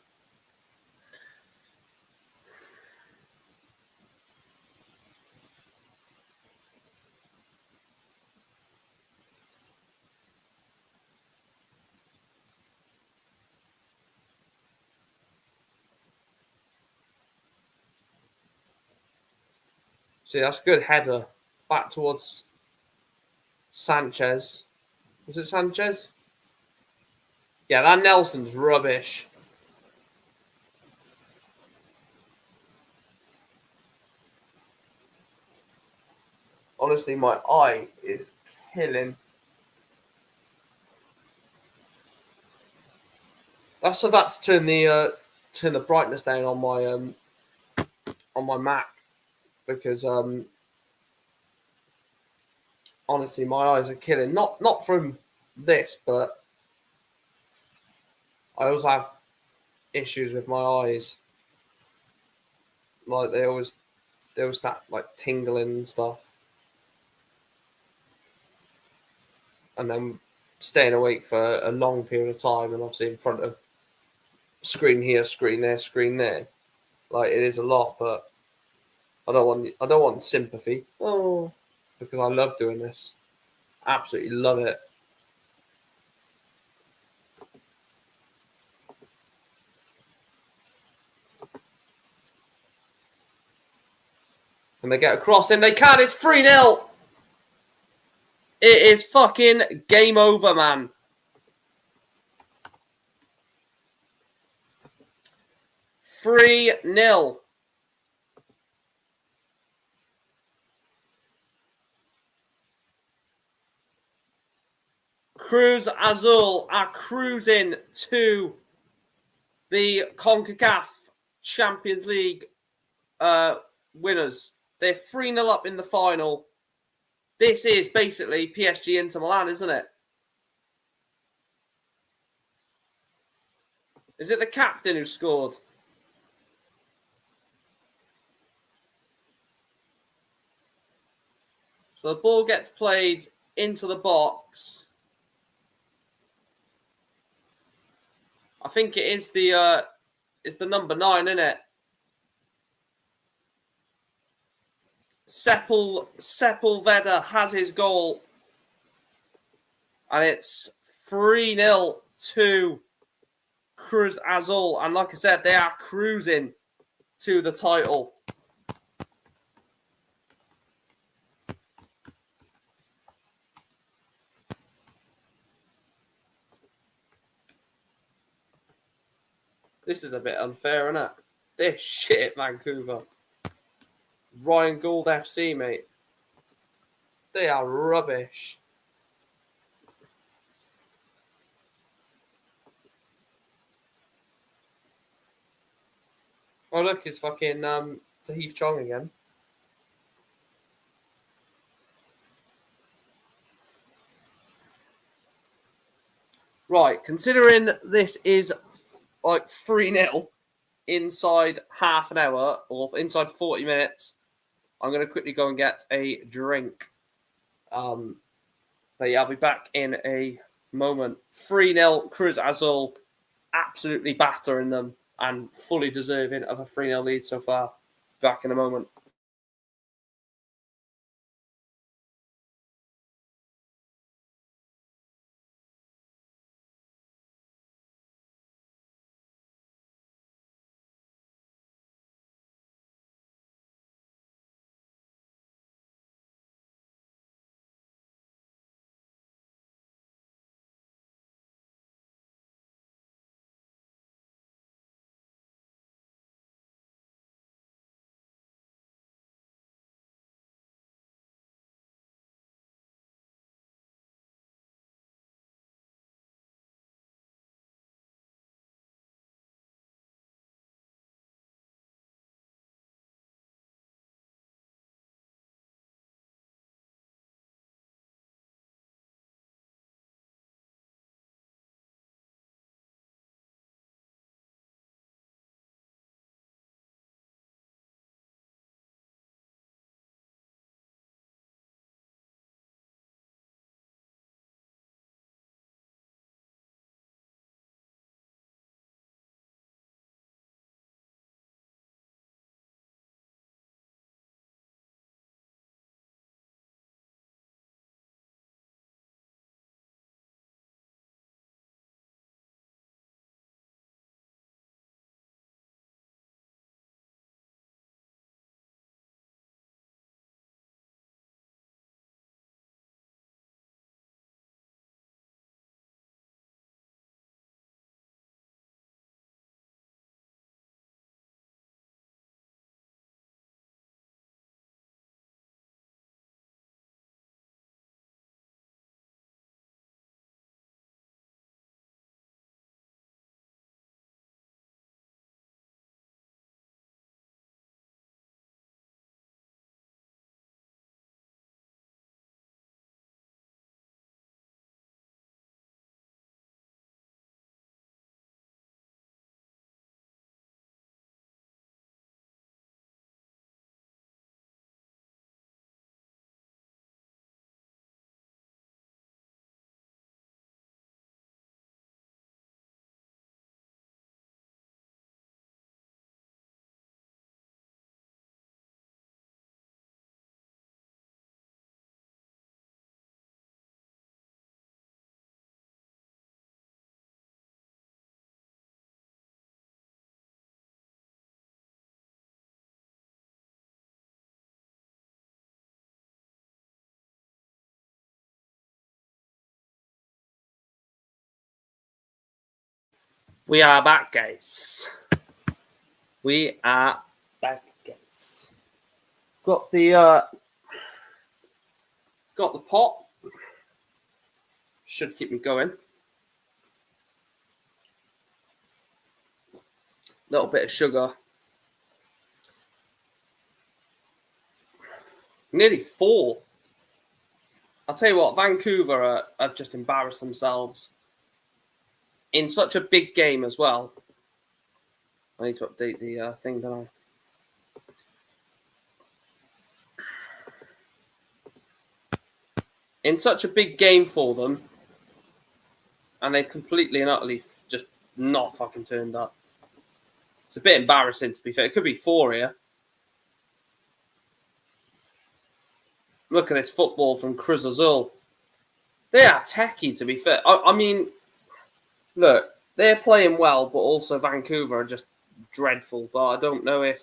See, that's a good header. Back towards Sanchez. Is it Sanchez? Yeah, that Nelson's rubbish. Honestly, my eye is killing. That's about to turn the brightness down on my Mac because honestly, my eyes are killing. Not from this, but I also have issues with my eyes. Like they always start like tingling and stuff, and then staying awake for a long period of time, and obviously in front of screen here, screen there, screen there. Like it is a lot, but I don't want sympathy. Oh, because I love doing this. Absolutely love it. And they get a cross in. They can. It's 3-0. It is fucking game over, man. 3-0. Cruz Azul are cruising to the CONCACAF Champions League winners. They're 3-0 up in the final. This is basically PSG Inter Milan, isn't it? Is it the captain who scored? So the ball gets played into the box. I think it is it's the number 9, isn't it? Sepulveda has his goal. And it's 3-0 to Cruz Azul. And like I said, they are cruising to the title. This is a bit unfair, isn't it? This shit, Vancouver. Ryan Gould FC, mate. They are rubbish. Oh, look, it's fucking Tahith Chong again. Right, considering this is like 3-0 inside half an hour or inside 40 minutes, I'm going to quickly go and get a drink. But yeah, I'll be back in a moment. 3-0 Cruz Azul, absolutely battering them and fully deserving of a 3-0 lead so far. Back in a moment. We are back, guys. We are back, guys. Got the pot. Should keep me going. Little bit of sugar. Nearly 4. I'll tell you what, Vancouver have just embarrassed themselves in such a big game as well. I need to update the thing, don't I? In such a big game for them, and they've completely and utterly just not fucking turned up. It's a bit embarrassing, to be fair. It could be 4 here. Look at this football from Cruz Azul. They are techie, to be fair. I mean, look, they're playing well, but also Vancouver are just dreadful. But I don't know if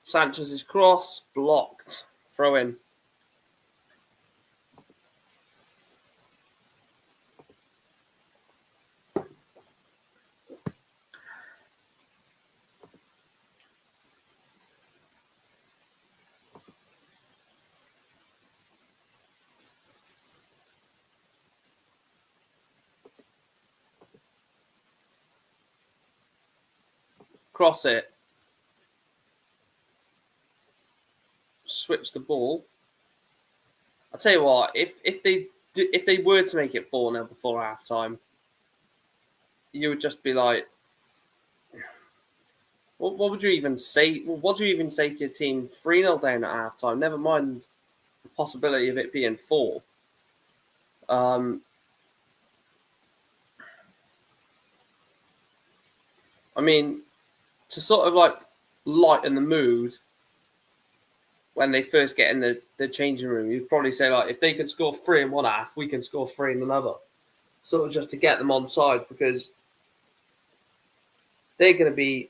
Sanchez's cross blocked. Throw in. cross it, switch the ball. I'll tell you what, if they were to make it 4-0 before half time, you would just be like, what would you even say? What do you even say to your team 3-0 down at half time? Never mind the possibility of it being 4. I mean, to sort of like lighten the mood when they first get in the changing room, you'd probably say, like, if they can score 3 in one half, we can score 3 in another. Sort of just to get them on side, because they're going to be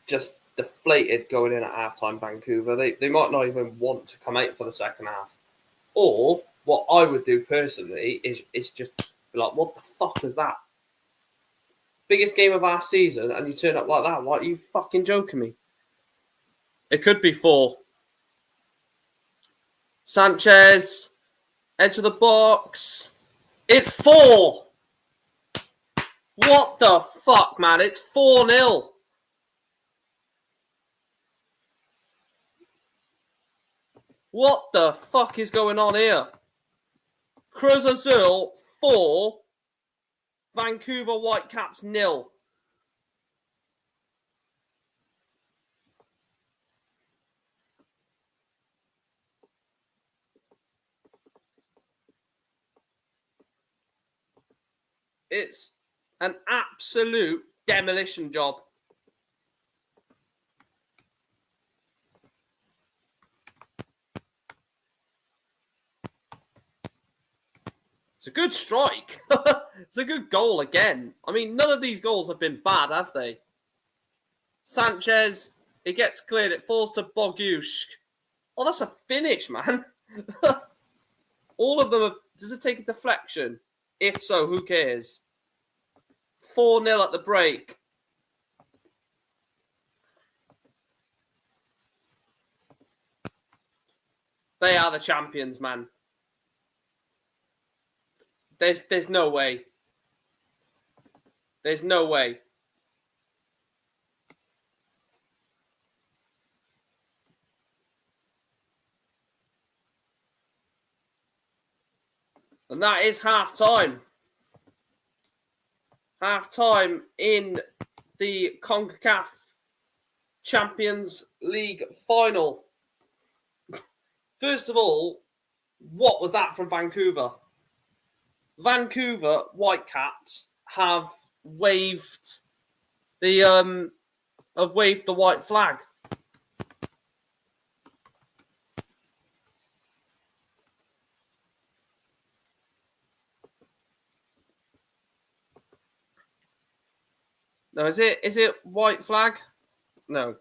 just deflated going in at halftime, Vancouver. They might not even want to come out for the second half. Or what I would do personally is just be like, what the fuck is that? Biggest game of our season, and you turn up like that? Like, are you fucking joking me? It could be 4. Sanchez, edge of the box. It's 4. What the fuck, man? It's 4-0. What the fuck is going on here? Cruz Azul 4, Vancouver Whitecaps 0. It's an absolute demolition job. It's a good strike. It's a good goal again. I mean, none of these goals have been bad, have they? Sanchez, it gets cleared. It falls to Bogusz. Oh, that's a finish, man. All of them have... Does it take a deflection? If so, who cares? 4-0 at the break. They are the champions, man. There's no way. There's no way. And that is half-time. Half-time in the CONCACAF Champions League final. First of all, what was that from Vancouver? Vancouver Whitecaps have waved the white flag. No, is it white flag? No.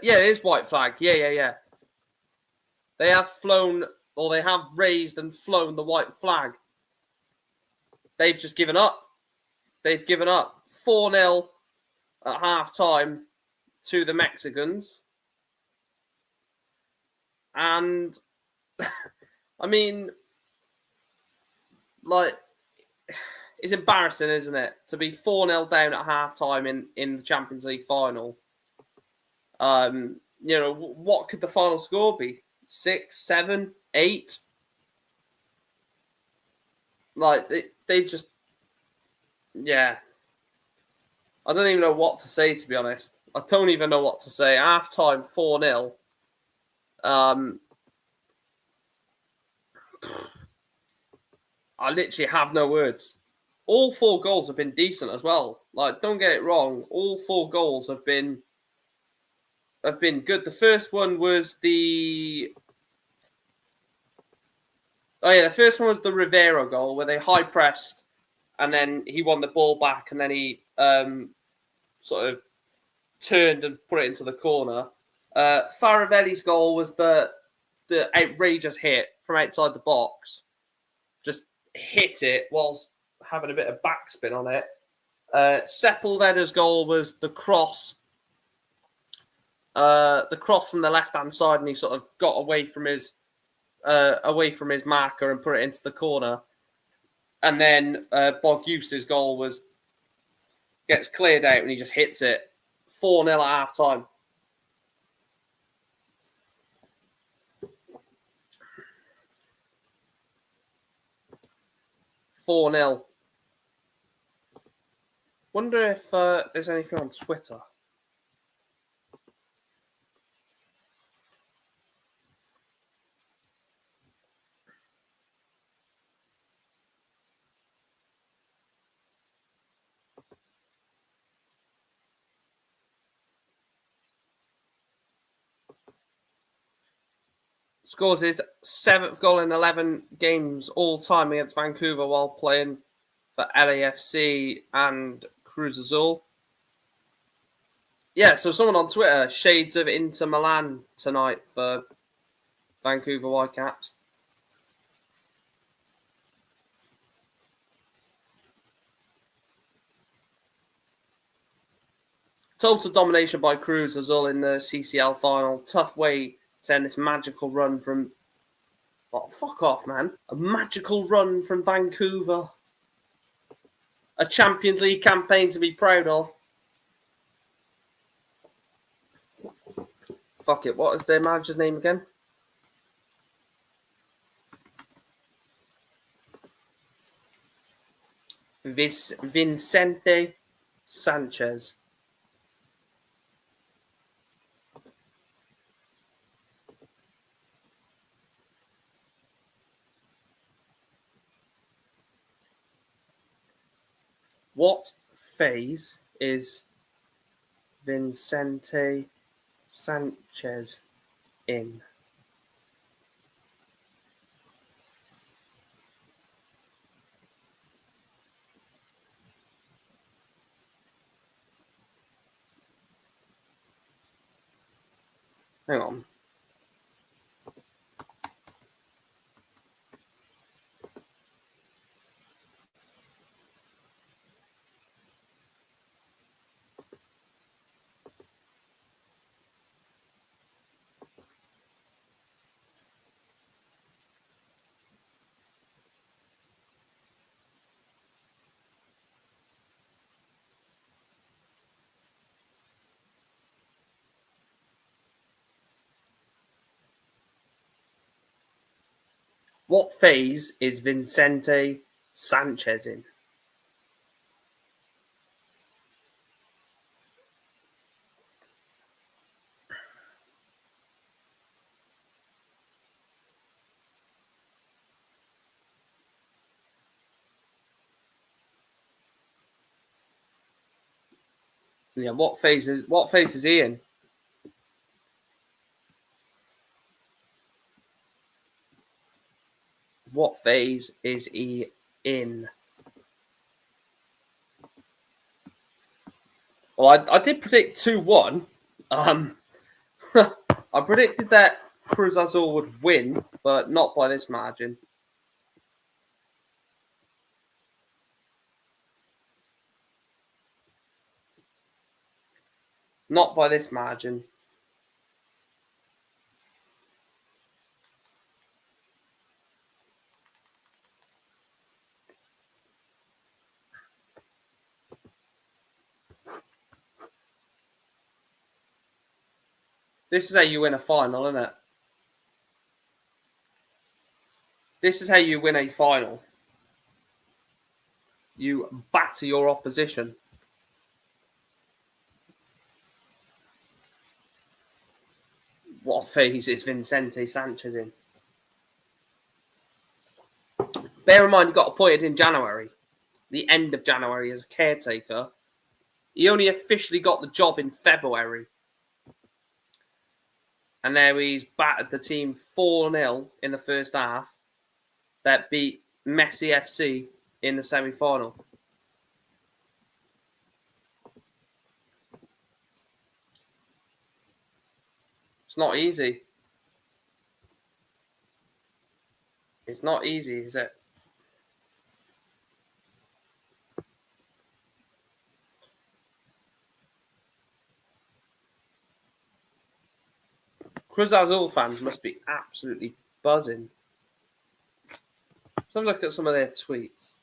Yeah, it is white flag. Yeah. They have flown, or they have raised and flown the white flag. They've just given up. They've given up 4-0 at half-time to the Mexicans. And, I mean, like, it's embarrassing, isn't it? To be 4-0 down at half-time in the Champions League final. You know, what could the final score be? 6, 7, 8? Like, they just... Yeah. I don't even know what to say, to be honest. I don't even know what to say. Half-time, 4-0. I literally have no words. All 4 goals have been decent as well. Like, don't get it wrong. All 4 goals have been good. The first one was the first one was the Rivera goal where they high pressed and then he won the ball back and then he sort of turned and put it into the corner. Faravelli's goal was the outrageous hit from outside the box. Just hit it whilst having a bit of backspin on it. Sepulveda's goal was the cross the cross from the left-hand side, and he sort of got away from his marker and put it into the corner. And then Boguse's goal gets cleared out and he just hits it. 4-0 at half time. Wonder if there's anything on Twitter. Scores his 7th goal in 11 games all time against Vancouver while playing for LAFC and Cruz Azul. Yeah, so someone on Twitter, shades of Inter Milan tonight for Vancouver Whitecaps. Total domination by Cruz Azul in the CCL final. Tough way to end this magical run from... Oh, fuck off, man. A magical run from Vancouver. A Champions League campaign to be proud of. Fuck it, what is their manager's name again? Vicente Sanchez. What phase is Vicente Sanchez in? Hang on. What phase is Vicente Sanchez in? Yeah, what phase is he in? What phase is he in? Well, I did predict 2-1. I predicted that Cruz Azul would win, but not by this margin. Not by this margin. This is how you win a final, isn't it? This is how you win a final. You batter your opposition. What phase is Vicente Sanchez in? Bear in mind, he got appointed in January, the end of January, as caretaker. He only officially got the job in February. And now he's battered the team 4-0 in the first half that beat Messi FC in the semi-final. It's not easy. It's not easy, is it? Cruz Azul fans must be absolutely buzzing. Let's have a look at some of their tweets.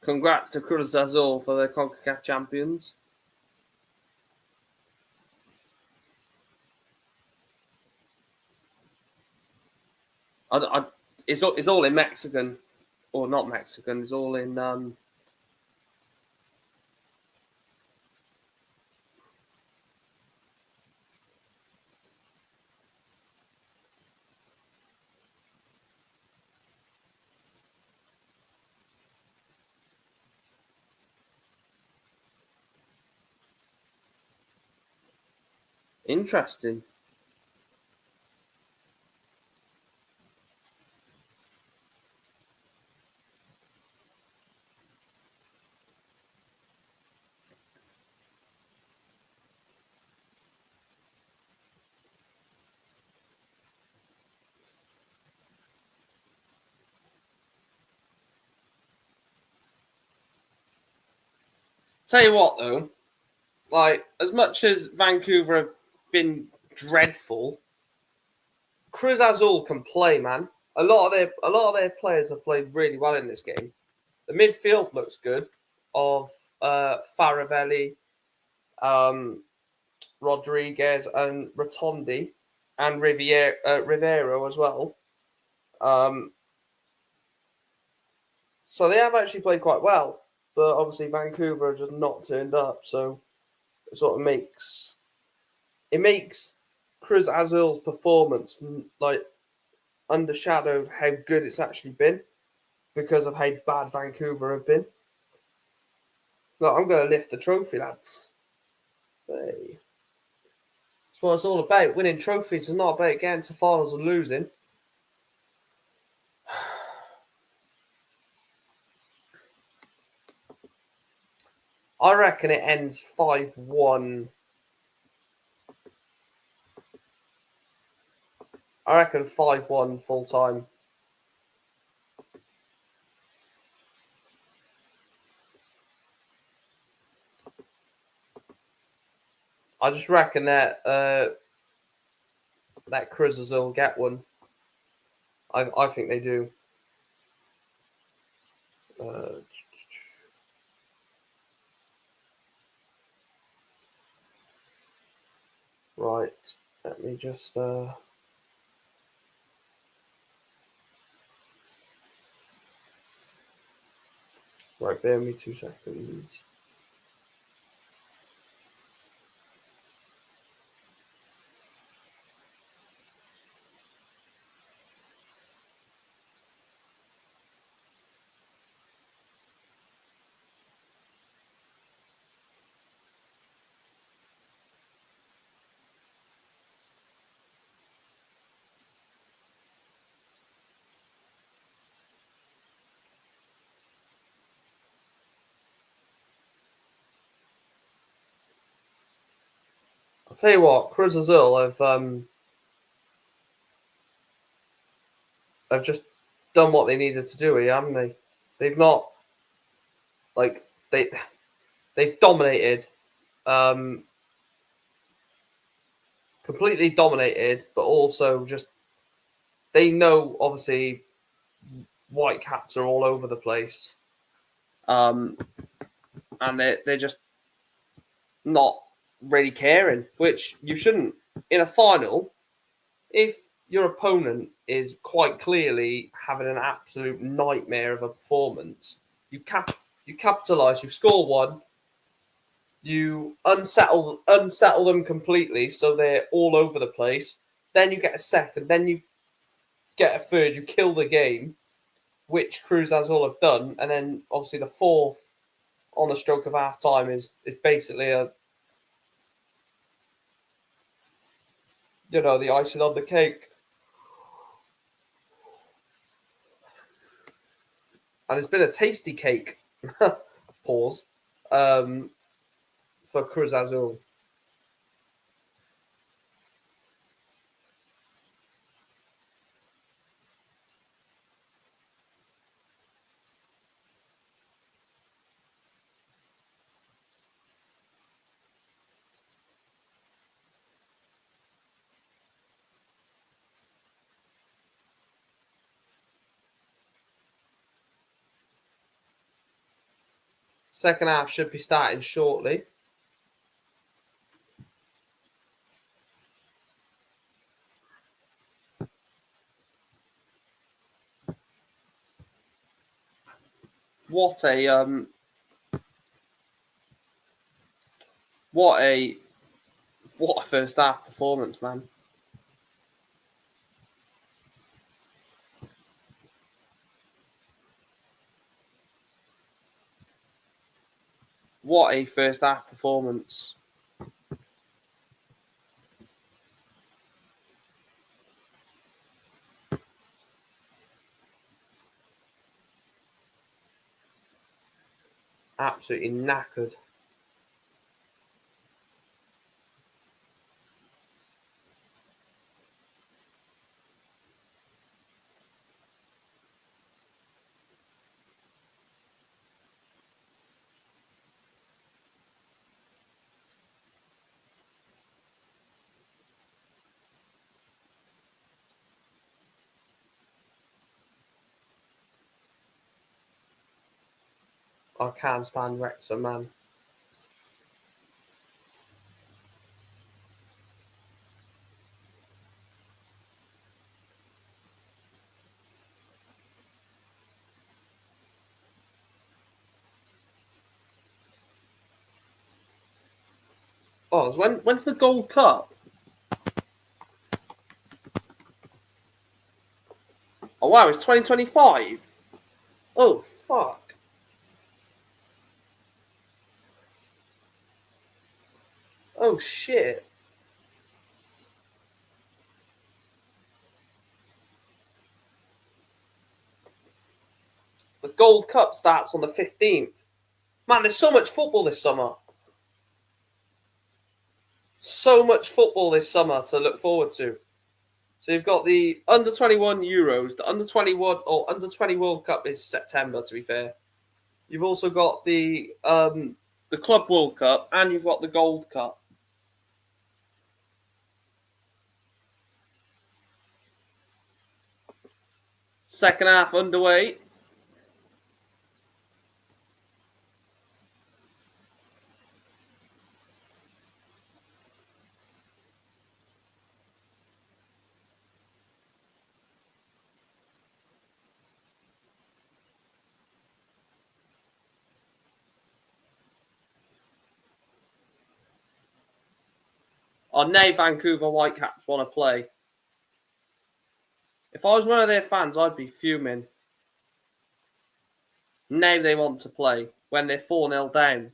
Congrats to Cruz Azul for their CONCACAF champions. It's all in Mexican, or not Mexican. It's all in interesting. Tell you what, though, like as much as Vancouver have been dreadful, Cruz Azul can play, man. A lot of their players have played really well in this game. The midfield looks good of Faravelli, Rodriguez, and Rotondi, and Rivero as well. So they have actually played quite well, but obviously Vancouver have just not turned up. So it sort of makes Cruz Azul's performance like undershadow how good it's actually been because of how bad Vancouver have been. Look, I'm going to lift the trophy, lads. Hey. That's what it's all about. Winning trophies is not about getting to finals and losing. I reckon it ends 5-1. I reckon 5-1 full time. I just reckon that that Cruz Azul get one. I think they do. Right. Let me just right, bear me 2 seconds. I'll tell you what, Cruz Azul have just done what they needed to do here, haven't they? They've not like they've dominated, completely dominated, but also just they know obviously Whitecaps are all over the place, and they're just not really caring, which you shouldn't in a final. If your opponent is quite clearly having an absolute nightmare of a performance, you capitalise, you score one, you unsettle them completely, so they're all over the place. Then you get a second, then you get a third, you kill the game, which Cruz Azul have done, and then obviously the fourth on the stroke of half time is basically the icing on the cake. And it's been a tasty cake. Pause. For Cruz Azul. Second half should be starting shortly. What a first half performance, man. What a first half performance. Absolutely knackered. I can't stand Wrexham, man. Oh, when's the Gold Cup? Oh wow, it's 2025. Oh fuck. Oh shit. The Gold Cup starts on the 15th. Man, there's so much football this summer. So much football this summer to look forward to. So you've got the under 21 Euros, the under 21 or under 20 World Cup is September. To be fair, you've also got the Club World Cup and you've got the Gold Cup. Second half underway. Oh, now Vancouver Whitecaps want to play. If I was one of their fans, I'd be fuming. Now they want to play when they're 4-0 down.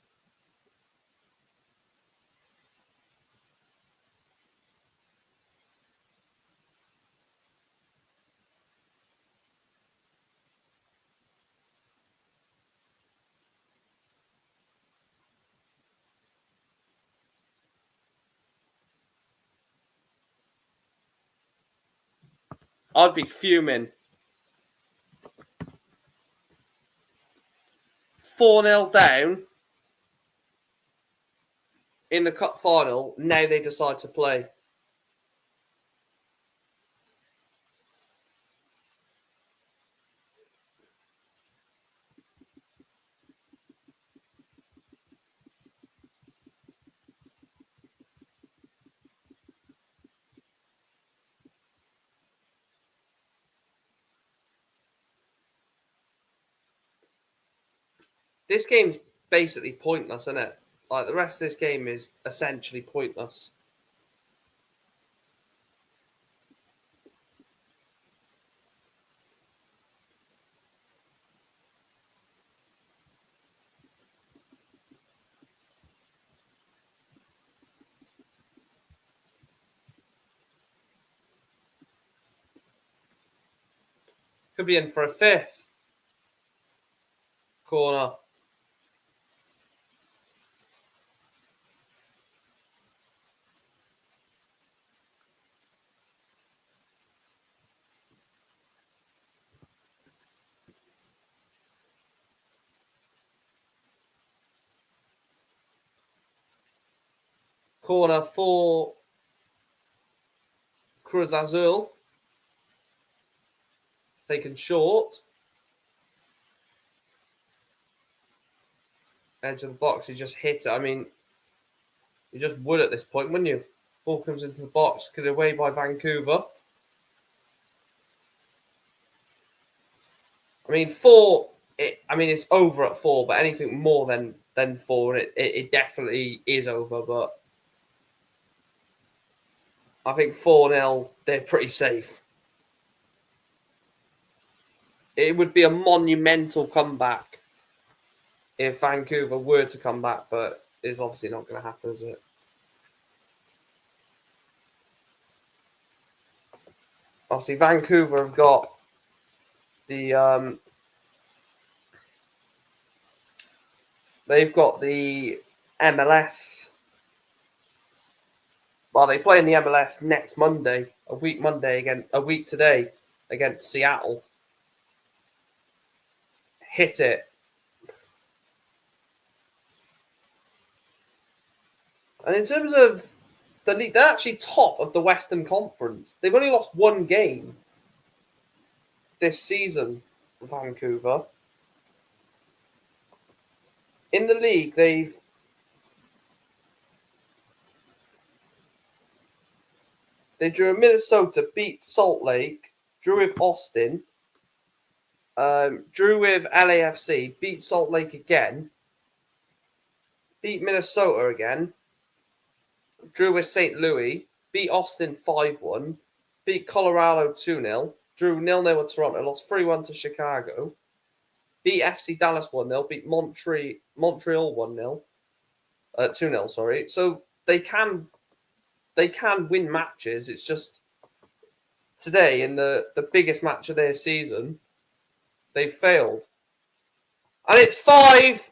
I'd be fuming. 4-0 down in the cup final. Now they decide to play. This game's basically pointless, isn't it? Like the rest of this game is essentially pointless. Could be in for a fifth corner. Corner for Cruz Azul. Taken short. edge of the box. He just hit it. I mean, you just would at this point, wouldn't you? Ball comes into the box, cut away by Vancouver. I mean, 4. It's over at 4, but anything more than 4, it definitely is over. But I think 4-0, they're pretty safe. It would be a monumental comeback if Vancouver were to come back, but it's obviously not going to happen, is it? Obviously, Vancouver have got the they've got the MLS. Well, they play in the MLS next Monday, a week today against Seattle. Hit it. And in terms of the league, they're actually top of the Western Conference. They've only lost 1 game this season, Vancouver. In the league, they drew Minnesota, beat Salt Lake, drew with Austin, drew with LAFC, beat Salt Lake again, beat Minnesota again, drew with St. Louis, beat Austin 5-1, beat Colorado 2-0, drew 0-0 with Toronto, lost 3-1 to Chicago, beat FC Dallas 1-0, beat Montreal 1-0, 2-0, sorry. So they can win matches. It's just today in the biggest match of their season, they failed. And it's 5.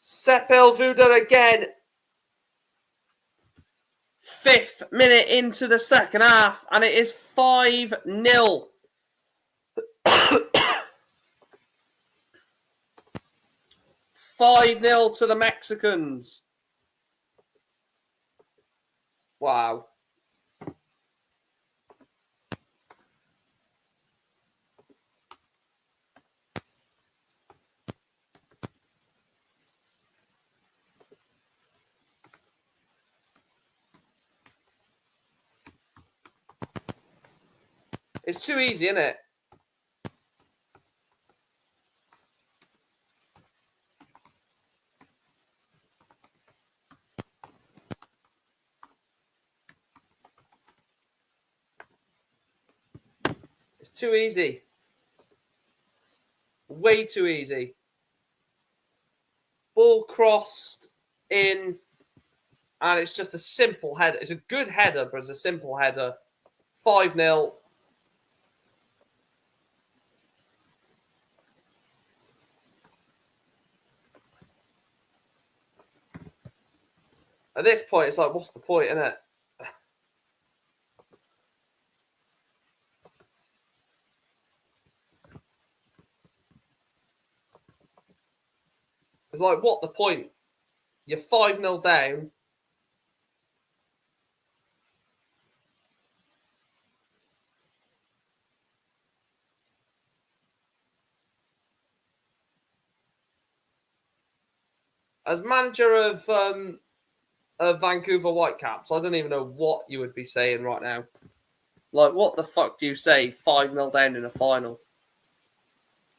Sepulveda again. 5th minute into the second half, and it is 5-0. 5-0 to the Mexicans. Wow. It's too easy, isn't it? It's too easy. Way too easy. Ball crossed in, and it's just a simple header. It's a good header, but it's a simple header. 5-0. At this point, it's like, what's the point, isn't it? It's like, what the point? You're 5-0 down. As manager of Vancouver Whitecaps, I don't even know what you would be saying right now. Like, what the fuck do you say 5-0 down in a final?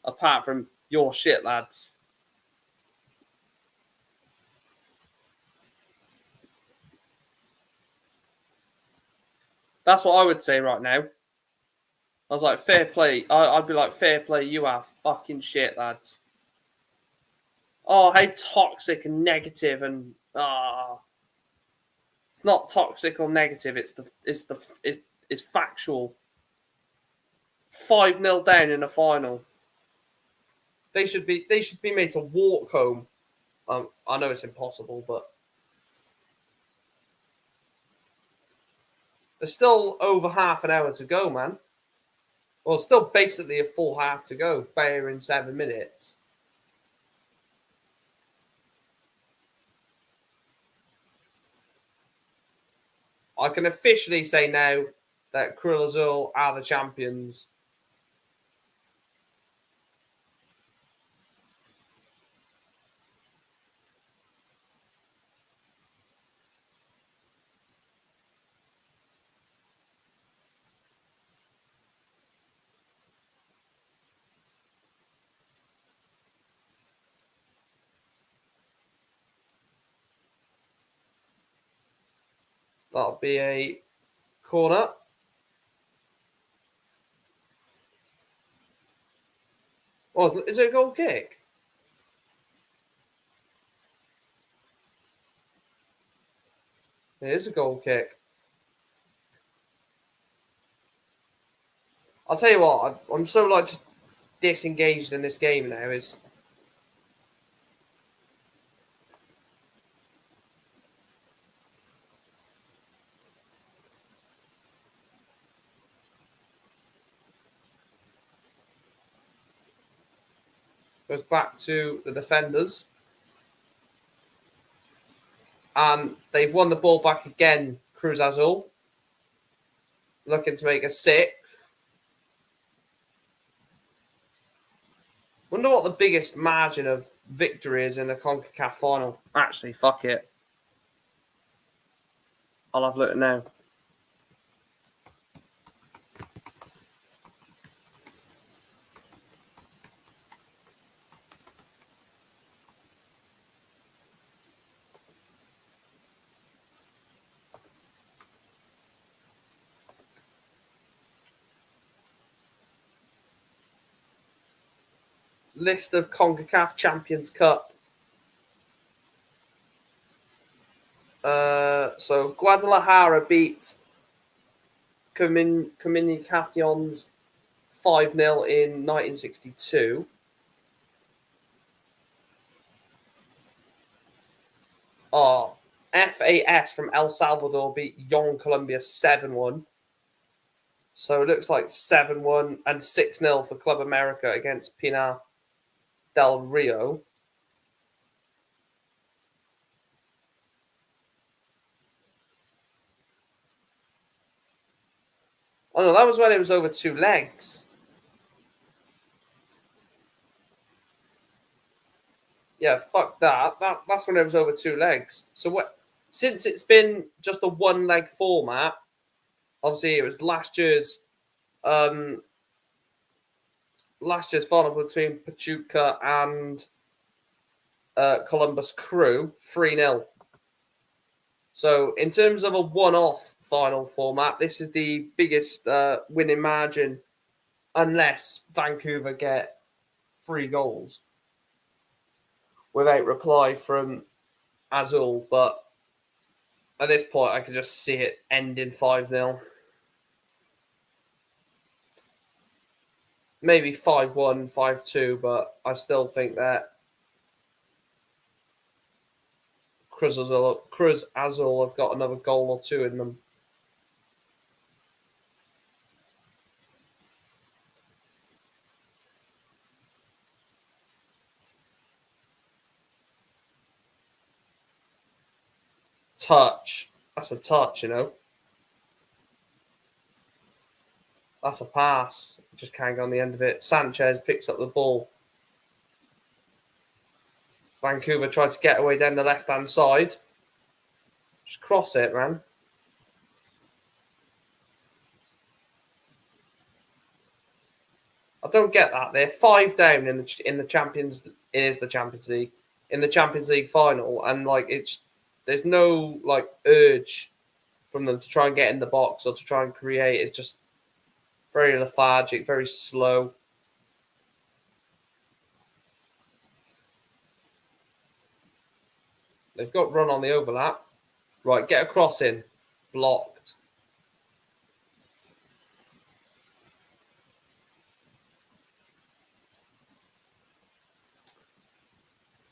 Apart from, your shit, lads. That's what I would say right now. I was like, fair play. I'd be like, fair play, you are fucking shit, lads. Oh, how toxic and negative and it's not toxic or negative. It's factual. 5-0 down in a final. They should be made to walk home. I know it's impossible, but there's still over half an hour to go, man. Well, still basically a full half to go, fair in 7 minutes. I can officially say now that Cruz Azul are the champions. That'll be a corner. Oh, is it a goal kick? It is a goal kick. I'll tell you what, I'm so like just disengaged in this game now. Is goes back to the defenders, and they've won the ball back again. Cruz Azul looking to make a sixth. Wonder what the biggest margin of victory is in the CONCACAF final. Actually, fuck it. I'll have a look now. List of CONCACAF Champions Cup. So Guadalajara beat Comunicaciones 5-0 in 1962. FAS from El Salvador beat Young Colombia 7-1. So it looks like 7-1 and 6-0 for Club America against Pinar del Rio. Oh no, that was when it was over 2 legs. Yeah, fuck that. That's when it was over 2 legs. So what? Since it's been just a 1-leg format, obviously it was last year's final between Pachuca and Columbus Crew, 3-0. So in terms of a one-off final format, this is the biggest winning margin, unless Vancouver get 3 goals without reply from Azul. But at this point, I can just see it ending 5-0. Maybe 5-1, 5-2, but I still think that Cruz Azul have got another goal or 2 in them. Touch. That's a touch, you know. That's a pass. Just can't get on the end of it. Sanchez picks up the ball. Vancouver tried to get away down the left-hand side. Just cross it, man. I don't get that. They're 5 down in the Champions. It is the Champions League, in the Champions League final, and like there's no like urge from them to try and get in the box or to try and create. It's just very lethargic, very slow. They've got run on the overlap. Right, get a cross in. Blocked.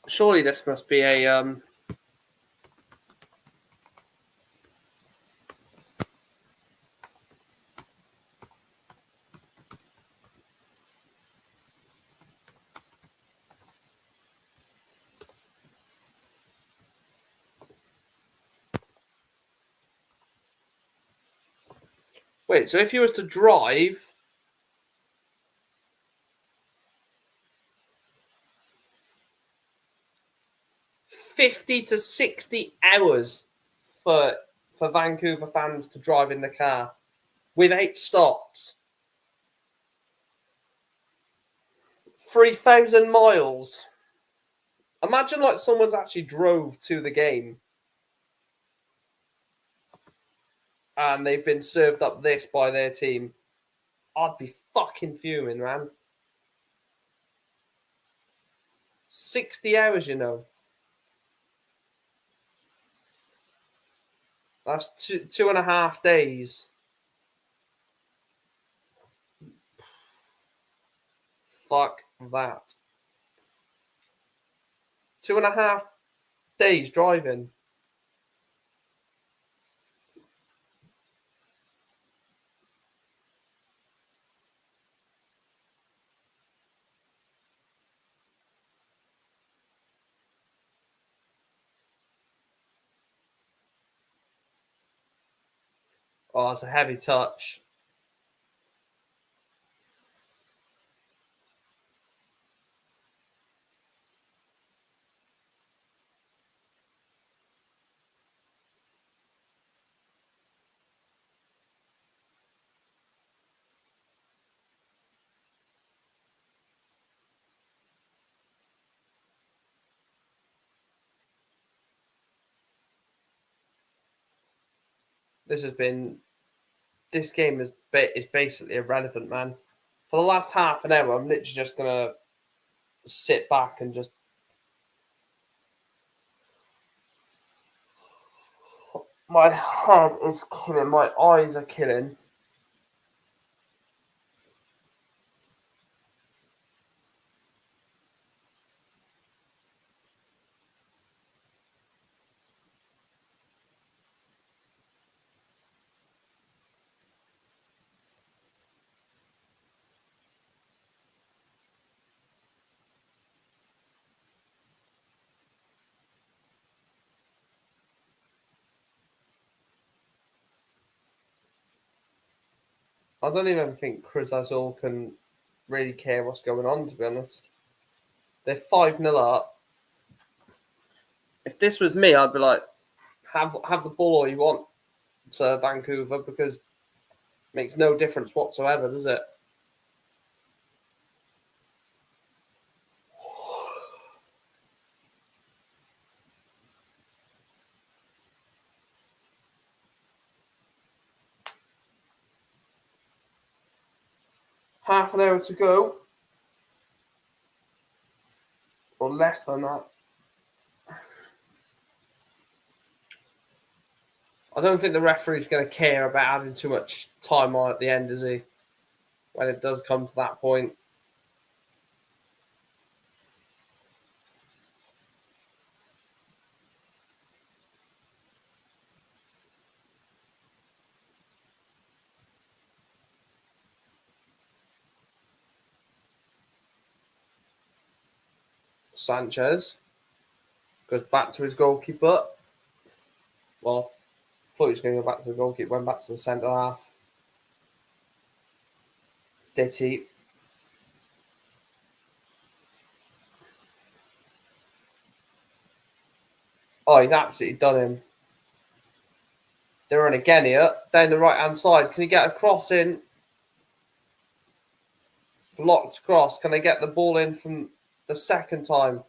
Surely this must be a Wait, so if you was to drive 50 to 60 hours for Vancouver fans to drive in the car with 8 stops, 3,000 miles. Imagine like someone's actually drove to the game. and they've been served up this by their team, I'd be fucking fuming, man. 60 hours, you know. That's 2.5 days. Fuck that. 2.5 days driving. Oh, it's a heavy touch. This game is basically irrelevant, man. For the last half an hour, I'm literally just gonna sit back and just. My head is killing. My eyes are killing. I don't even think Cruz Azul can really care what's going on, to be honest. They're 5-0 up. If this was me, I'd be like, have the ball all you want to Vancouver, because it makes no difference whatsoever, does it? Half an hour to go. Or less than that. I don't think the referee's going to care about adding too much time on at the end, is he? When it does come to that point. Sanchez goes back to his goalkeeper. Well, thought he was going to go back to the goalkeeper, went back to the centre half. Ditty. Oh, he's absolutely done him. They're on again here, down the right hand side. Can he get a cross in? Blocked cross. Can they get the ball in from the second time?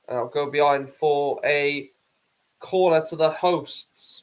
And I'll go behind for a corner to the hosts.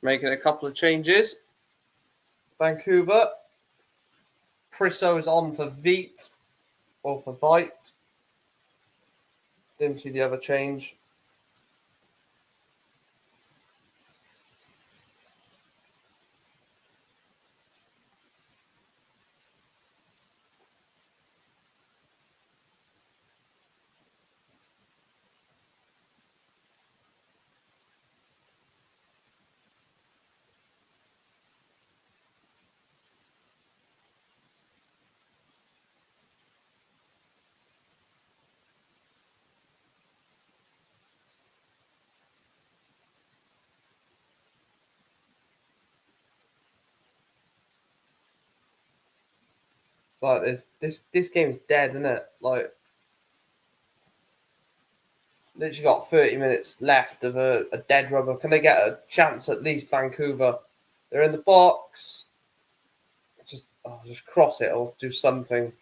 Making a couple of changes. Vancouver. Priso is on for Veet or for Vite. Didn't see the other change. Like this game's dead, isn't it? Like literally got 30 minutes left of a dead rubber. Can they get a chance at least, Vancouver? They're in the box. Just cross it or do something.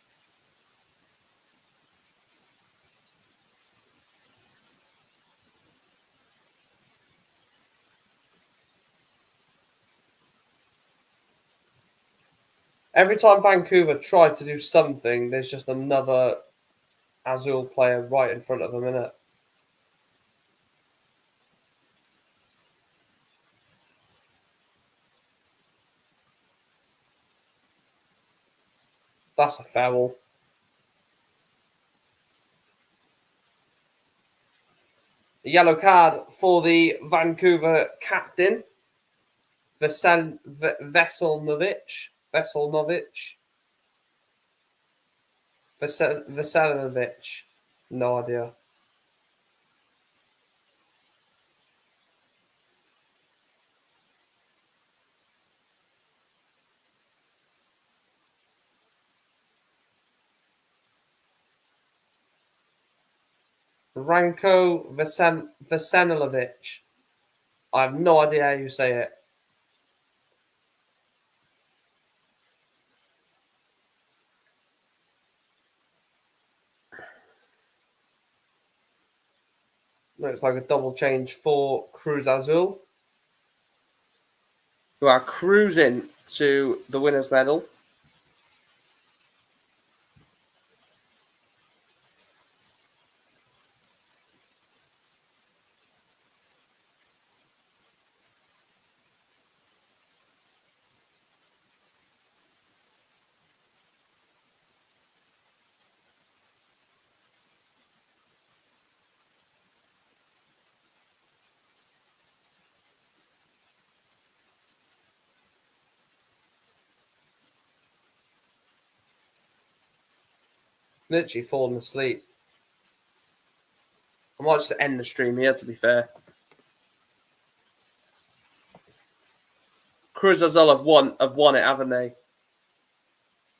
Every time Vancouver try to do something, there's just another Azul player right in front of them, innit? That's a foul. A yellow card for the Vancouver captain, Veselinovic. Veselinovic. No idea. Ranko Vesenilovic. I have no idea how you say it. Looks like a double change for Cruz Azul, who are cruising to the winners' medal. Literally falling asleep. I might just end the stream here, to be fair. Cruz Azul have won it, haven't they?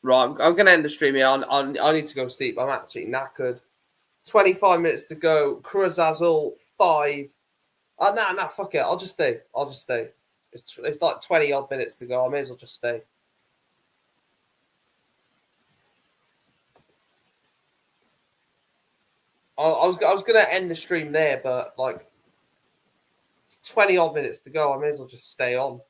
Right, I'm going to end the stream here. I need to go sleep. I'm absolutely knackered. 25 minutes to go. Cruz Azul 5. Nah, fuck it. I'll just stay. It's like 20 odd minutes to go. I may as well just stay. I was going to end the stream there, but like it's 20 odd minutes to go. I may as well just stay on.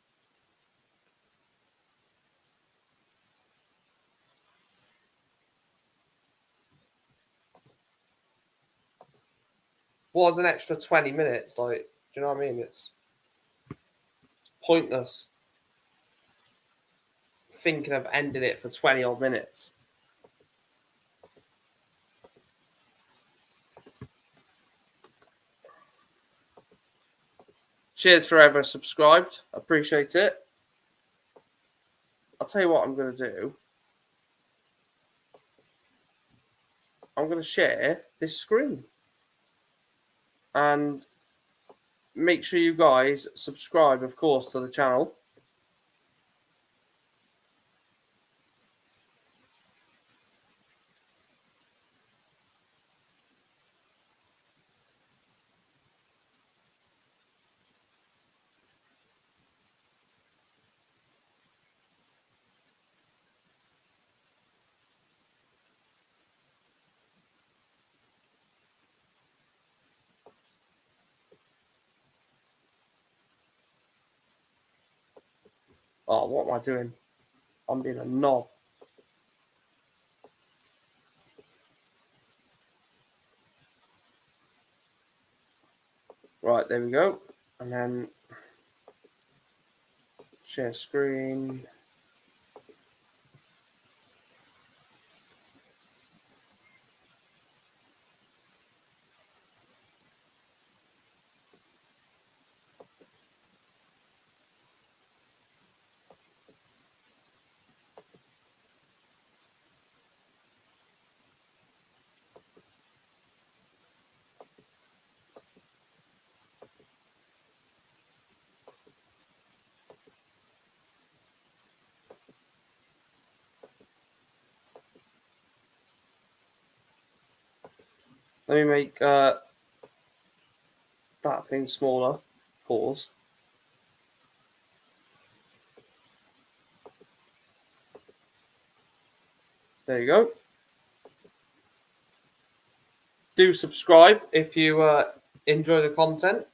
What was an extra 20 minutes? Like, do you know what I mean? It's pointless thinking of ending it for 20 odd minutes. Cheers for ever subscribed. Appreciate it. I'll tell you what I'm going to do. I'm going to share this screen. And make sure you guys subscribe, of course, to the channel. Oh, what am I doing? I'm being a knob. Right, there we go. And then share screen. Let me make that thing smaller. Pause. There you go. Do subscribe if you enjoy the content.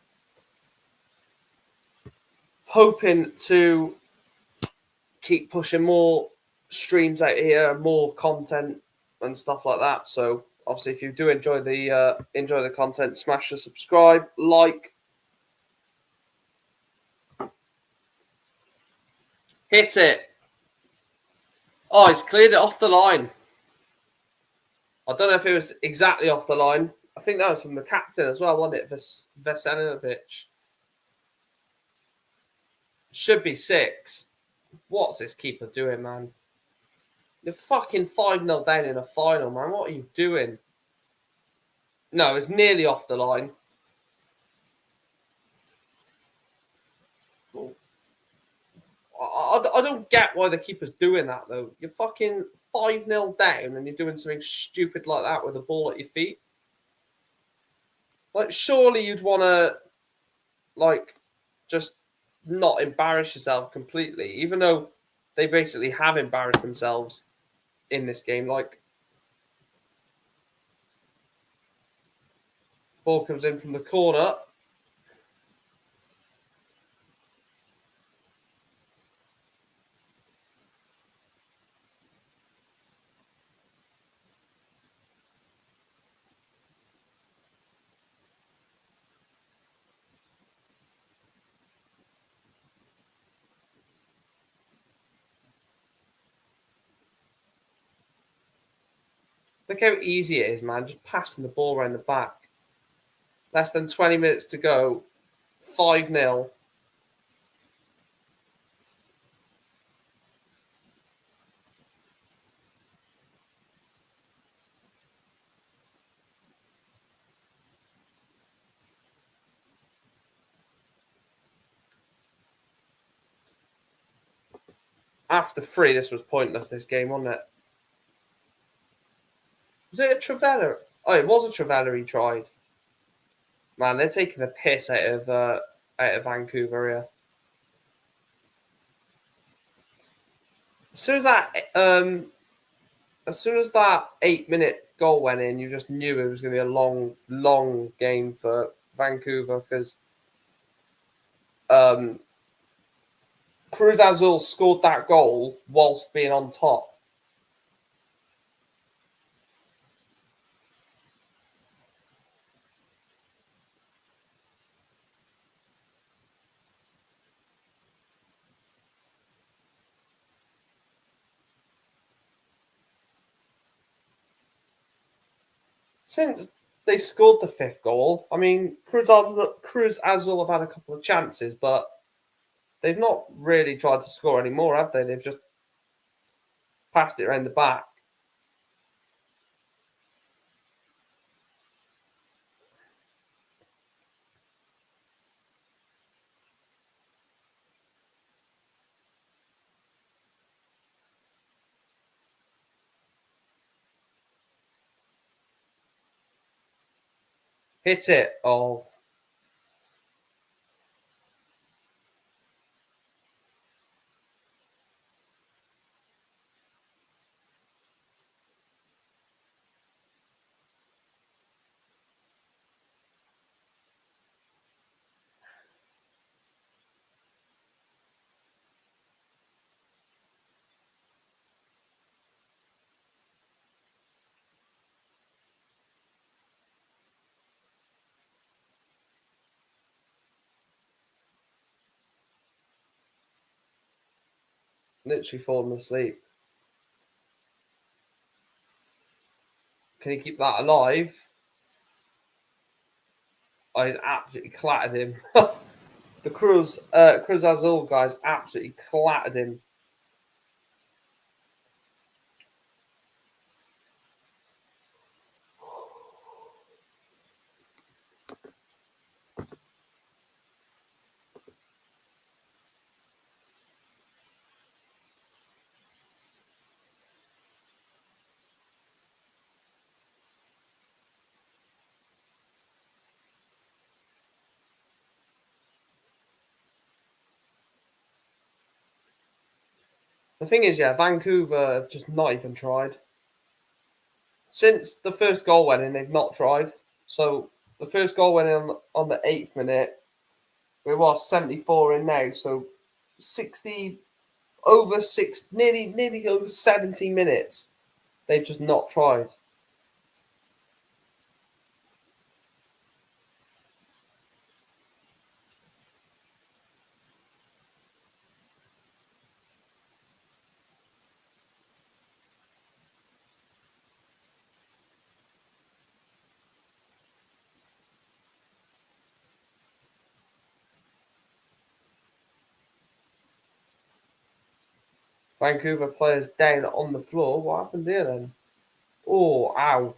Hoping to keep pushing more streams out here, more content and stuff like that. So obviously, if you do enjoy the content, smash the subscribe, like, hit it. Oh, he's cleared it off the line. I don't know if it was exactly off the line. I think that was from the captain as well, wasn't it? Vesanovic. Should be 6. What's this keeper doing, man? You're fucking 5-0 down in a final, man. What are you doing? No, it's nearly off the line. I don't get why the keeper's doing that, though. You're fucking 5-0 down and you're doing something stupid like that with a ball at your feet. Like, surely you'd want to, like, just not embarrass yourself completely, even though they basically have embarrassed themselves in this game. Like, ball comes in from the corner. Look how easy it is, man. Just passing the ball around the back. Less than 20 minutes to go. 5-0. After 3, this was pointless, this game, wasn't it? Was it a Trivella? Oh, it was a Trivella he tried. Man, they're taking the piss out of Vancouver here. As soon as that 8-minute goal went in, you just knew it was going to be a long, long game for Vancouver because Cruz Azul scored that goal whilst being on top. Since they scored the 5th goal, I mean, Cruz Azul have had a couple of chances, but they've not really tried to score anymore, have they? They've just passed it around the back. Hit it. Oh. Literally falling asleep. Can he keep that alive? Oh, he's absolutely clattered him. The Cruz Azul guys absolutely clattered him. The thing is, yeah, Vancouver have just not even tried. Since the first goal went in, they've not tried. So the first goal went in on the 8th minute. We was 74 in now, so 60 over 6, nearly over 70 minutes. They've just not tried. Vancouver players down on the floor. What happened here then? Oh, ow.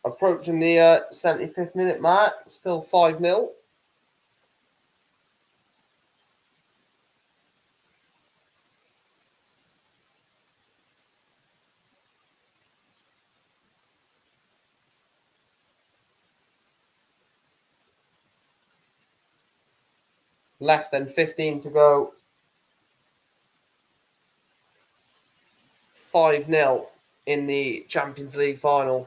Approaching the 75th minute mark. Still 5-0. Less than 15 to go. 5-0 in the Champions League final.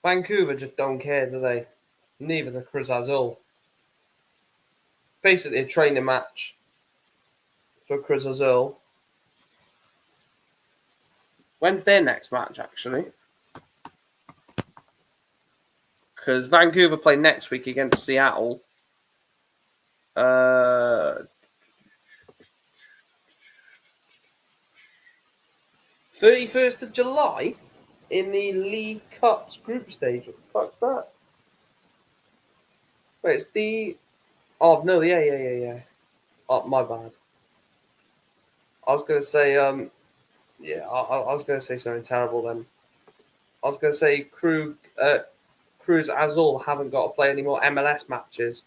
Vancouver just don't care, do they? Neither does Cruz Azul. Basically a training match for Cruz Azul. When's their next match, actually? Because Vancouver play next week against Seattle. 31st of July in the League Cups group stage. What the fuck's that? Wait, it's the... Oh, no, yeah. Oh, my bad. I was going to say, yeah, I was going to say something terrible then. I was going to say Cruz Azul haven't got to play any more MLS matches.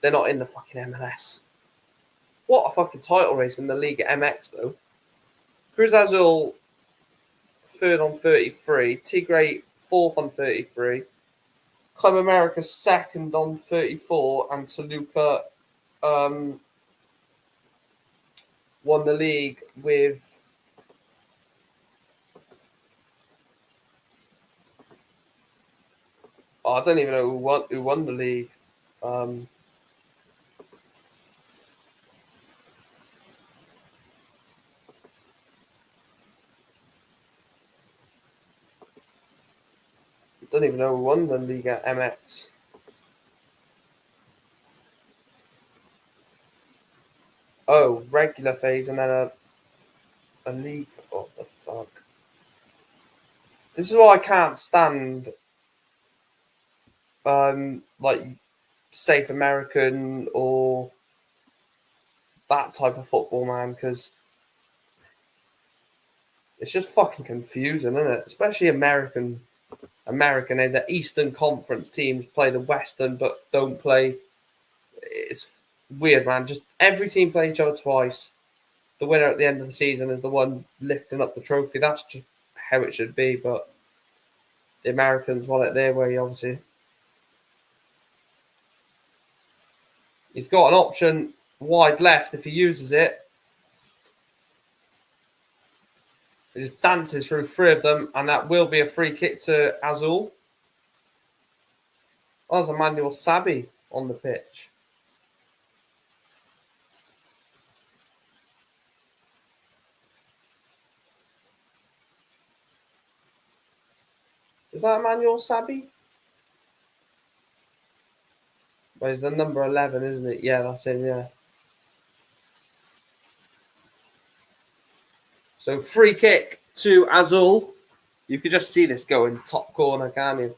They're not in the fucking MLS. What a fucking title race in the League MX, though. Cruz Azul, 3rd on 33. Tigre, 4th on 33. Club America, 2nd on 34. And Toluca won the league with... Oh, I don't even know who won the league. Don't even know who won the league at MX. Oh, regular phase and then a league. What the fuck? This is why I can't stand like Safe American or that type of football, man, because it's just fucking confusing, isn't it? Especially American, the Eastern Conference teams play the Western but don't play. It's weird, man. Just every team play each other twice. The winner at the end of the season is the one lifting up the trophy. That's just how it should be. But the Americans want it their way, obviously. He's got an option wide left if he uses it. He just dances through 3 of them, and that will be a free kick to Azul. Oh, there's Emmanuel Sabi on the pitch. Is that Emmanuel Sabi? Well, he's the number 11, isn't it? Yeah, that's him, yeah. So free kick to Azul. You could just see this going top corner, can't you?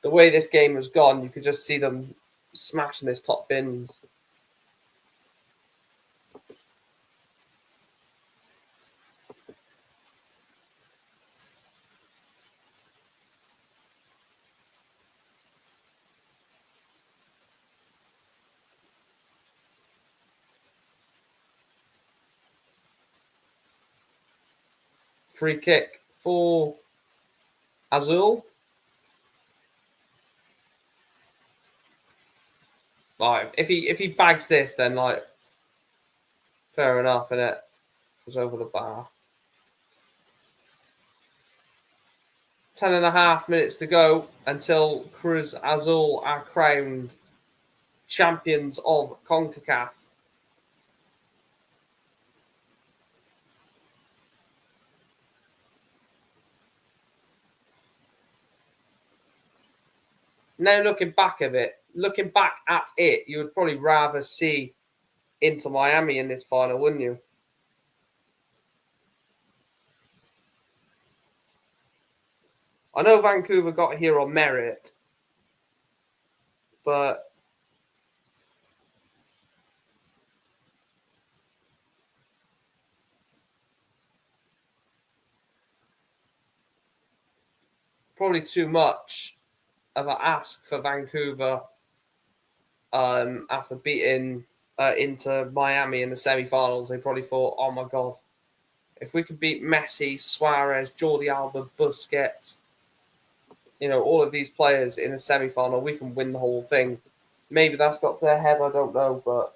The way this game has gone, you could just see them smashing this top bins. Free kick for Azul. Right, if he bags this, then like fair enough, and it goes over the bar. 10.5 minutes to go until Cruz Azul are crowned champions of CONCACAF. Now looking back at it, you would probably rather see Inter Miami in this final, wouldn't you? I know Vancouver got here on merit, but probably too much of an ask for Vancouver after beating Inter Miami in the semi-finals. They probably thought, oh my God, if we could beat Messi, Suarez, Jordi Alba, Busquets, all of these players in a semi-final, we can win the whole thing. Maybe that's got to their head, I don't know, but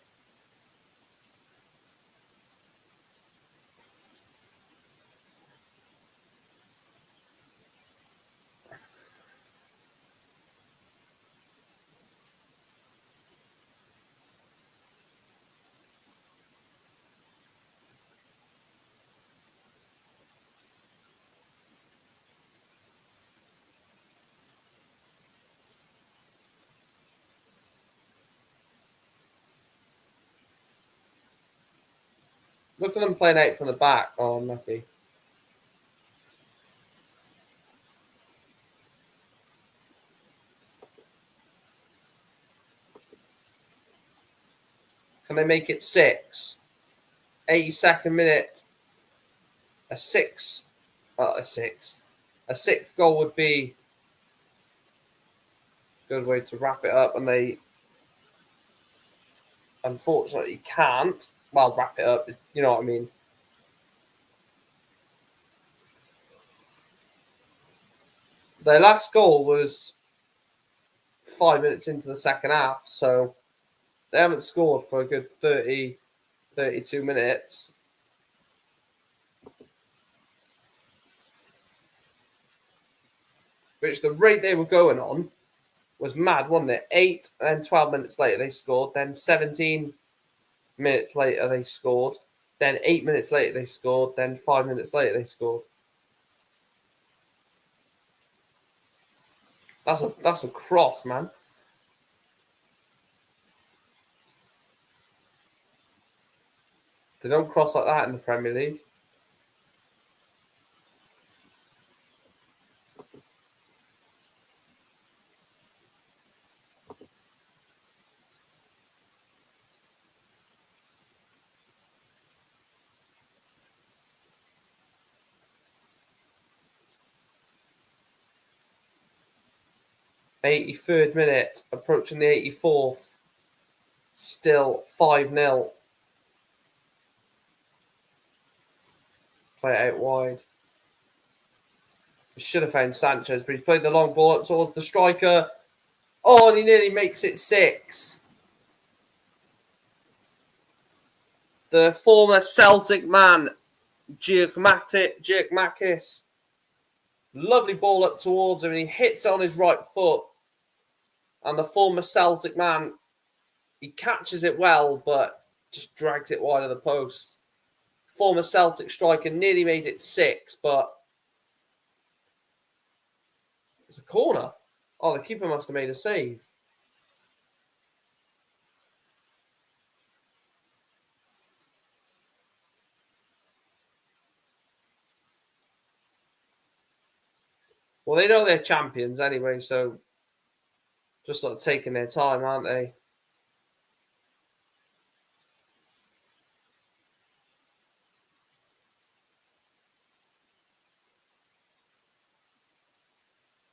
look at them playing out from the back. Oh, unlucky. Can they make it 6? 82nd minute. A sixth goal would be a good way to wrap it up, and they unfortunately can't. Well, wrap it up, you know what I mean. Their last goal was 5 minutes into the second half, so they haven't scored for a good 30, 32 minutes. Which the rate they were going on was mad, wasn't it? 8 and then 12 minutes later they scored. Then 17 minutes later they scored. Then 8 minutes later they scored. Then 5 minutes later they scored. That's a cross, man. They don't cross like that in the Premier League. '83rd minute, approaching the 84th. Still 5-0. Play it out wide. He should have found Sanchez, but he's played the long ball up towards the striker. Oh, and he nearly makes it 6. The former Celtic man, Giakoumakis. Lovely ball up towards him, and he hits it on his right foot. And the former Celtic man, he catches it well, but just drags it wide of the post. Former Celtic striker nearly made it 6, but it's a corner. Oh, the keeper must have made a save. Well, they know they're champions anyway, so just sort of taking their time, aren't they?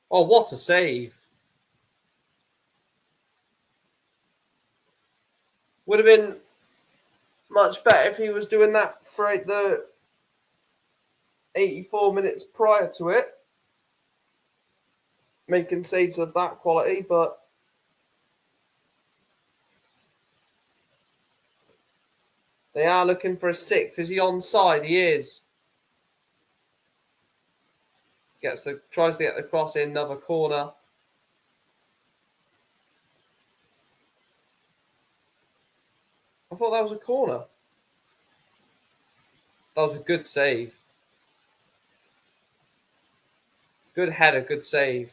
Oh, what a save! Would have been much better if he was doing that throughout the 84 minutes prior to it, making saves of that quality, but they are looking for a sixth. Is he onside? He is. Tries to get the cross in, another corner. I thought that was a corner. That was a good save. Good header, good save.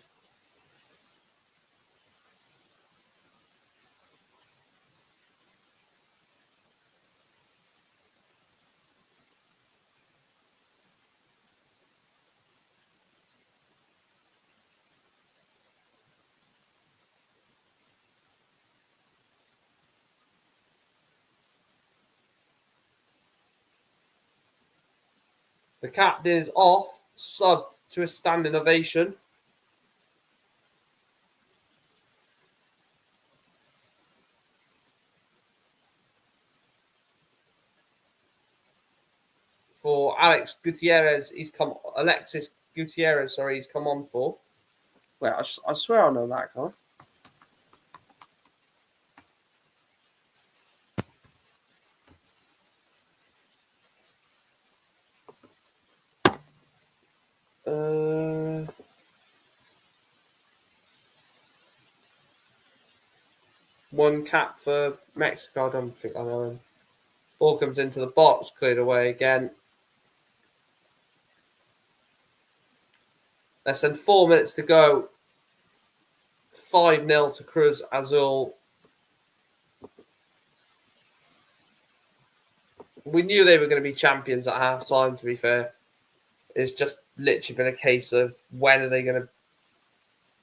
The captain is off, subbed to a standing ovation. For Alexis Gutierrez, he's come on for. Wait, I swear I know that guy. One cap for Mexico. I don't think I know him. Ball comes into the box, cleared away again. Less than 4 minutes to go. 5-0 to Cruz Azul. We knew they were going to be champions at half time, to be fair. It's just literally been a case of when are they going to,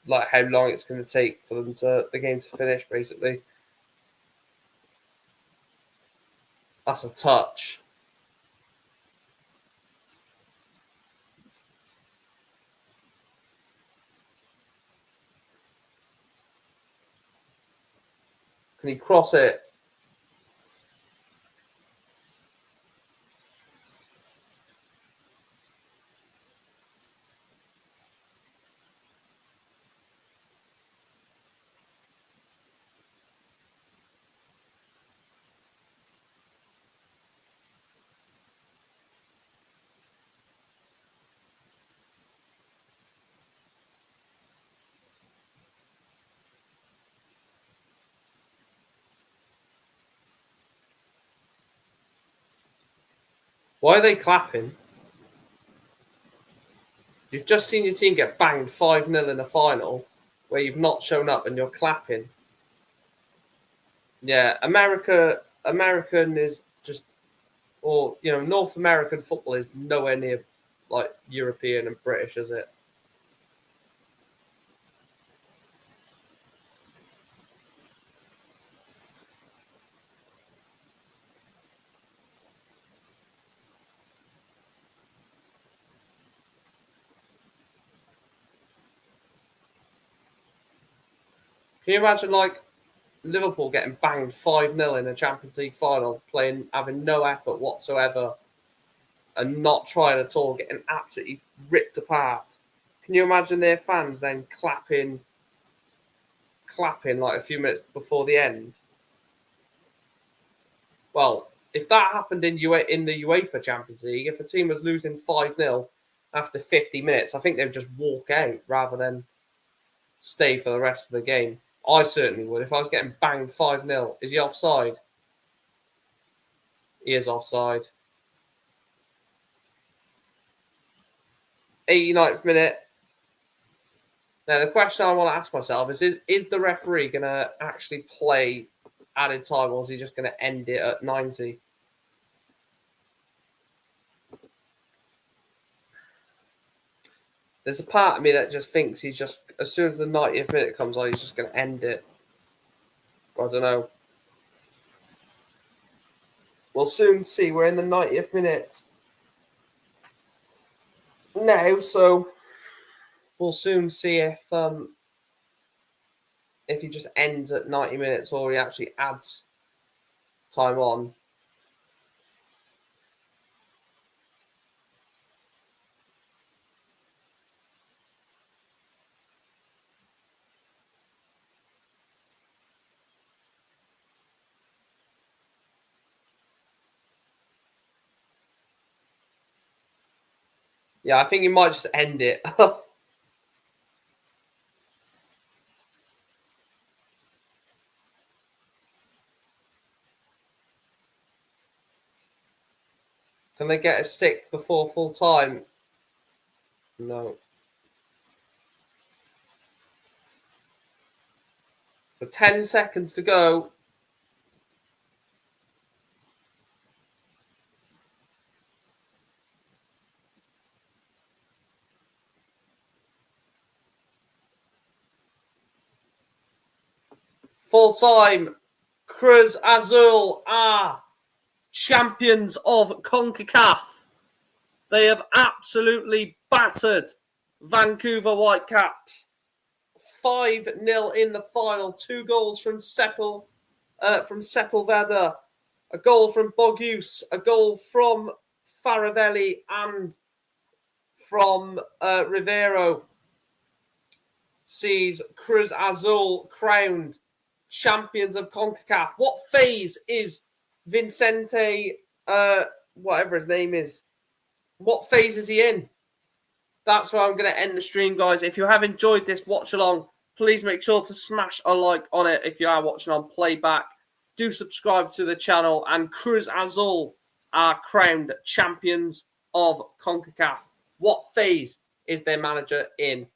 like, how long it's going to take for the game to finish, basically. That's a touch. Can he cross it? Why are they clapping? You've just seen your team get banged 5-0 in the final where you've not shown up and you're clapping. Yeah, American is just, or, North American football is nowhere near like European and British, is it? Can you imagine, like, Liverpool getting banged 5-0 in a Champions League final, having no effort whatsoever, and not trying at all, getting absolutely ripped apart? Can you imagine their fans then clapping like a few minutes before the end? Well, if that happened in the UEFA Champions League, if a team was losing 5-0 after 50 minutes, I think they'd just walk out rather than stay for the rest of the game. I certainly would. If I was getting banged 5-0, is he offside? He is offside. 89th minute. Now, the question I want to ask myself is the referee going to actually play added time, or is he just going to end it at 90? There's a part of me that just thinks he's just, as soon as the 90th minute comes on, he's just going to end it. I don't know. We'll soon see. We're in the 90th minute now, so we'll soon see if he just ends at 90 minutes or he actually adds time on. Yeah, I think he might just end it. Can they get a sixth before full time? No. With 10 seconds to go. Full time. Cruz Azul are champions of CONCACAF. They have absolutely battered Vancouver Whitecaps. 5-0 in the final. 2 goals from Sepulveda, a goal from Bogus, a goal from Faravelli, and from Rivero. Sees Cruz Azul crowned champions of CONCACAF. What phase is Vicente, whatever his name is, what phase is he in? That's where I'm going to end the stream, guys. If you have enjoyed this watch along, please make sure to smash a like on it if you are watching on playback. Do subscribe to the channel, and Cruz Azul are crowned champions of CONCACAF. What phase is their manager in?